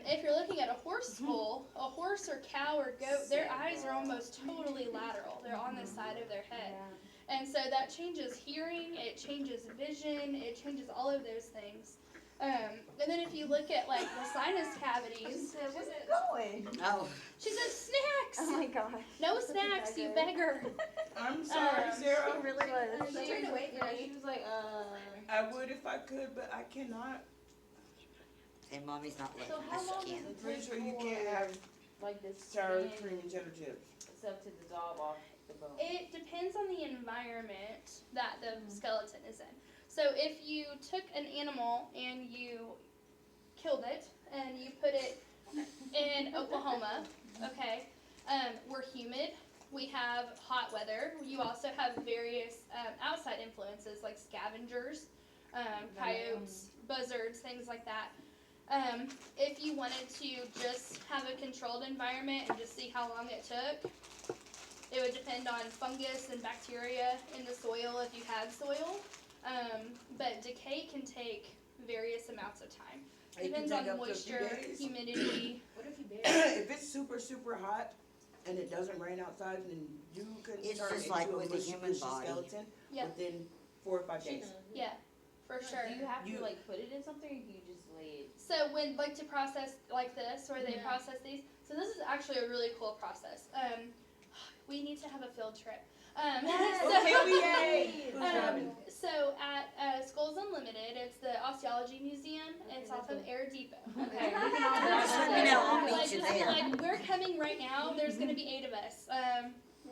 Speaker 1: If you're looking at a horse skull, a horse or cow or goat, their eyes are almost totally lateral. They're on the side of their head. And so that changes hearing, it changes vision, it changes all of those things. And then if you look at like the sinus cavities,
Speaker 7: Where's it going?
Speaker 6: Oh,
Speaker 1: she said snacks!
Speaker 3: Oh my gosh.
Speaker 1: No snacks, you beggar.
Speaker 2: I'm sorry, Sarah.
Speaker 3: She really was.
Speaker 1: She turned away from me.
Speaker 7: She was like,
Speaker 2: I would if I could, but I cannot.
Speaker 6: and mommy's not
Speaker 4: So
Speaker 6: letting
Speaker 4: how
Speaker 6: us
Speaker 4: long
Speaker 6: can.
Speaker 4: does
Speaker 2: I'm
Speaker 4: it
Speaker 2: pretty
Speaker 4: take
Speaker 2: sure you
Speaker 4: for,
Speaker 2: can't have
Speaker 4: like this
Speaker 2: sour
Speaker 4: skin
Speaker 2: cream and cheddar chips.
Speaker 4: stuff to dissolve off the bone?
Speaker 1: It depends on the environment that the skeleton is in. So if you took an animal and you killed it and you put it in Oklahoma, okay, we're humid, we have hot weather, you also have various outside influences like scavengers, coyotes, buzzards, things like that. If you wanted to just have a controlled environment and just see how long it took, it would depend on fungus and bacteria in the soil if you had soil. But decay can take various amounts of time.
Speaker 2: It can
Speaker 1: Depends
Speaker 2: take
Speaker 1: on
Speaker 2: up to a few
Speaker 1: moisture,
Speaker 2: days.
Speaker 1: humidity.
Speaker 4: What if you bury
Speaker 2: If it's super, super hot and it doesn't rain outside, then you can
Speaker 6: It's
Speaker 2: turn
Speaker 6: just
Speaker 2: into
Speaker 6: like
Speaker 2: a
Speaker 6: with the
Speaker 2: mushy,
Speaker 6: human
Speaker 2: gushy
Speaker 6: body.
Speaker 2: skeleton
Speaker 1: Yeah.
Speaker 2: within 4 or 5 days.
Speaker 1: Yeah, for sure.
Speaker 4: Do you have
Speaker 2: You-
Speaker 4: to like put it in something, or can you just lay it?
Speaker 1: So when like to process like this, where they
Speaker 4: Yeah.
Speaker 1: process these, so this is actually a really cool process. We need to have a field trip.
Speaker 2: Okay, we yay! Who's driving?
Speaker 1: So at Skulls Unlimited, it's the Osteology Museum. It's off of Air Depot. Okay.
Speaker 6: Just let me know, I'll meet
Speaker 1: Like,
Speaker 6: you
Speaker 1: just
Speaker 6: there.
Speaker 1: like we're coming right now. There's gonna be 8 of us.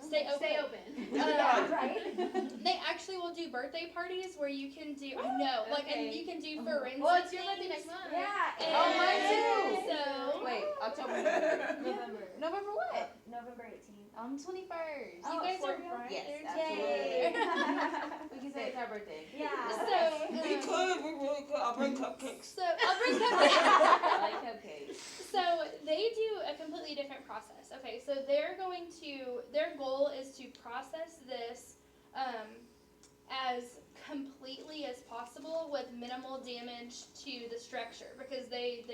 Speaker 1: Stay open.
Speaker 4: Stay open.
Speaker 1: Right. They actually will do birthday parties where you can do. I know, like, and you can do forensic.
Speaker 4: Well, it's your birthday
Speaker 1: things.
Speaker 4: next month.
Speaker 1: And
Speaker 7: Oh, mine too.
Speaker 1: So
Speaker 4: Wait, October.
Speaker 3: November.
Speaker 4: November what?
Speaker 3: November 18th.
Speaker 4: On 21st.
Speaker 3: Oh,
Speaker 1: you guys are
Speaker 3: Scorpio?
Speaker 1: right
Speaker 4: Yes,
Speaker 1: there
Speaker 4: absolutely.
Speaker 1: together.
Speaker 4: We can say it's our birthday.
Speaker 3: Yeah.
Speaker 1: So,
Speaker 2: We could, we really could. I'll bring cupcakes.
Speaker 1: So I'll bring cupcakes.
Speaker 4: I like cupcakes.
Speaker 1: So they do a completely different process. Okay, so their goal is to process this as completely as possible with minimal damage to the structure because they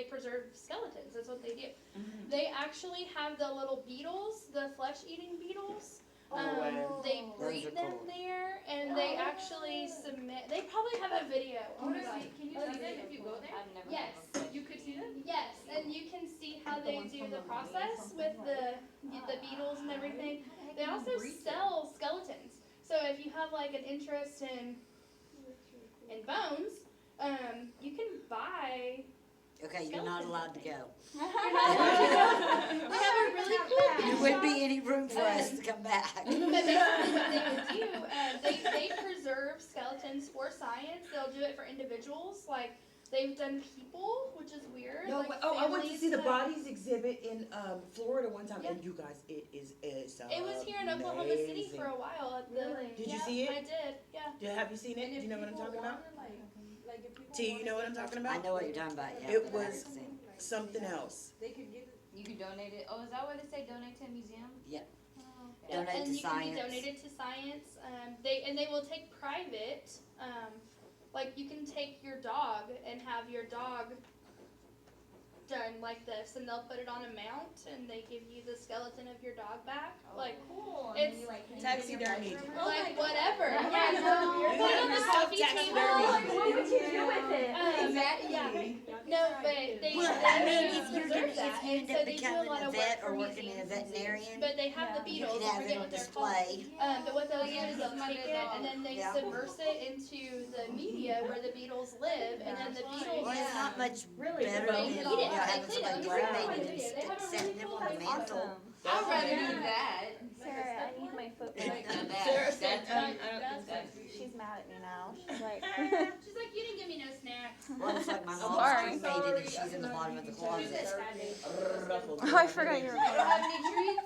Speaker 1: preserve skeletons. That's what they do. They actually have the little beetles, the flesh-eating beetles. They
Speaker 6: Those
Speaker 1: breed
Speaker 6: are
Speaker 1: them
Speaker 6: cool.
Speaker 1: there, and they actually submit. They probably have a video. Oh my God.
Speaker 4: Can you see them if you go there? I've never
Speaker 1: Yes.
Speaker 4: had one. You could see them?
Speaker 1: Yes, and you can see how they do the process with the beetles and everything. They also sell skeletons. So if you have like an interest in bones, you can buy.
Speaker 6: Okay, you're not allowed to go.
Speaker 1: We have a really cool
Speaker 6: There
Speaker 1: gift
Speaker 6: wouldn't be
Speaker 1: shop.
Speaker 6: any room for us to come back.
Speaker 1: But basically what they would do, they preserve skeletons for science. They'll do it for individuals. Like they've done people, which is weird.
Speaker 2: No,
Speaker 1: like
Speaker 2: but- oh, I went to
Speaker 1: families
Speaker 2: see
Speaker 7: the bodies exhibit in Florida one time, and you guys, it's
Speaker 1: It was here in Oklahoma City for a while. At the,
Speaker 7: Did you
Speaker 1: yeah,
Speaker 7: see it?
Speaker 1: I did. Yeah.
Speaker 7: Have you seen it? Do you know what I'm talking about?
Speaker 8: Like if people
Speaker 7: T, you know what I'm talking
Speaker 6: I
Speaker 7: about?
Speaker 6: know what you're talking about, yeah.
Speaker 7: It
Speaker 6: but I
Speaker 7: was-
Speaker 6: haven't seen it.
Speaker 7: Something else.
Speaker 8: They could give it.
Speaker 4: You could donate it. Oh, is that where they say donate to a museum?
Speaker 6: Yep.
Speaker 4: Oh, okay.
Speaker 1: Yeah,
Speaker 6: Donate
Speaker 1: and
Speaker 6: to
Speaker 1: you can be
Speaker 6: science.
Speaker 1: donated to science. They will take private. Like you can take your dog and have your dog done like this, and they'll put it on a mount, and they give you the skeleton of your dog back. Like
Speaker 3: Cool.
Speaker 1: It's
Speaker 7: Taxidermy.
Speaker 1: like whatever.
Speaker 3: Yeah,
Speaker 1: Yeah,
Speaker 3: no,
Speaker 1: you're
Speaker 7: You
Speaker 1: put it
Speaker 7: have
Speaker 1: on the
Speaker 7: yourself
Speaker 1: coffee table.
Speaker 7: taxidermy.
Speaker 3: What would you do with it?
Speaker 1: Yeah. No, but they
Speaker 6: Well, I mean,
Speaker 1: they
Speaker 6: if you're
Speaker 1: preserve
Speaker 6: gonna,
Speaker 1: that,
Speaker 6: if you
Speaker 1: and
Speaker 6: end
Speaker 1: so
Speaker 6: up
Speaker 1: they do a
Speaker 6: becoming
Speaker 1: lot
Speaker 6: a
Speaker 1: of
Speaker 6: vet
Speaker 1: work
Speaker 6: or
Speaker 1: for
Speaker 6: working in a
Speaker 1: museums and zoos.
Speaker 6: veterinarian,
Speaker 1: But they have the
Speaker 6: you
Speaker 1: beetles.
Speaker 6: could
Speaker 1: I
Speaker 6: have it
Speaker 1: forget
Speaker 6: on
Speaker 1: what they're called.
Speaker 6: display.
Speaker 1: But what they'll do
Speaker 4: Yeah,
Speaker 1: is they'll
Speaker 4: somebody
Speaker 1: take it and then they
Speaker 6: Yeah.
Speaker 1: submerse it into the media where the beetles live, and then the beetles.
Speaker 6: Well, it's not much
Speaker 3: Really?
Speaker 6: better
Speaker 1: They
Speaker 6: than,
Speaker 1: eat it.
Speaker 6: you know,
Speaker 1: They
Speaker 6: having
Speaker 1: clean
Speaker 6: somebody
Speaker 1: it.
Speaker 6: cremated
Speaker 1: They
Speaker 6: and
Speaker 1: have a
Speaker 6: setting
Speaker 1: really
Speaker 6: them
Speaker 1: cool
Speaker 6: on the
Speaker 1: place.
Speaker 6: mantle.
Speaker 4: I'd rather do that.
Speaker 3: Sarah, I need my foot back.
Speaker 7: Sarah said,
Speaker 4: That's-
Speaker 7: I don't think so.
Speaker 3: She's mad at me now. She's like,
Speaker 1: She's like, you didn't give me no snacks.
Speaker 6: Well, it's like my
Speaker 3: Sorry.
Speaker 6: mom's cremated and she's in the bottom of the closet.
Speaker 7: Ruffled.
Speaker 3: oh, I forgot you were.
Speaker 4: You don't have any treats?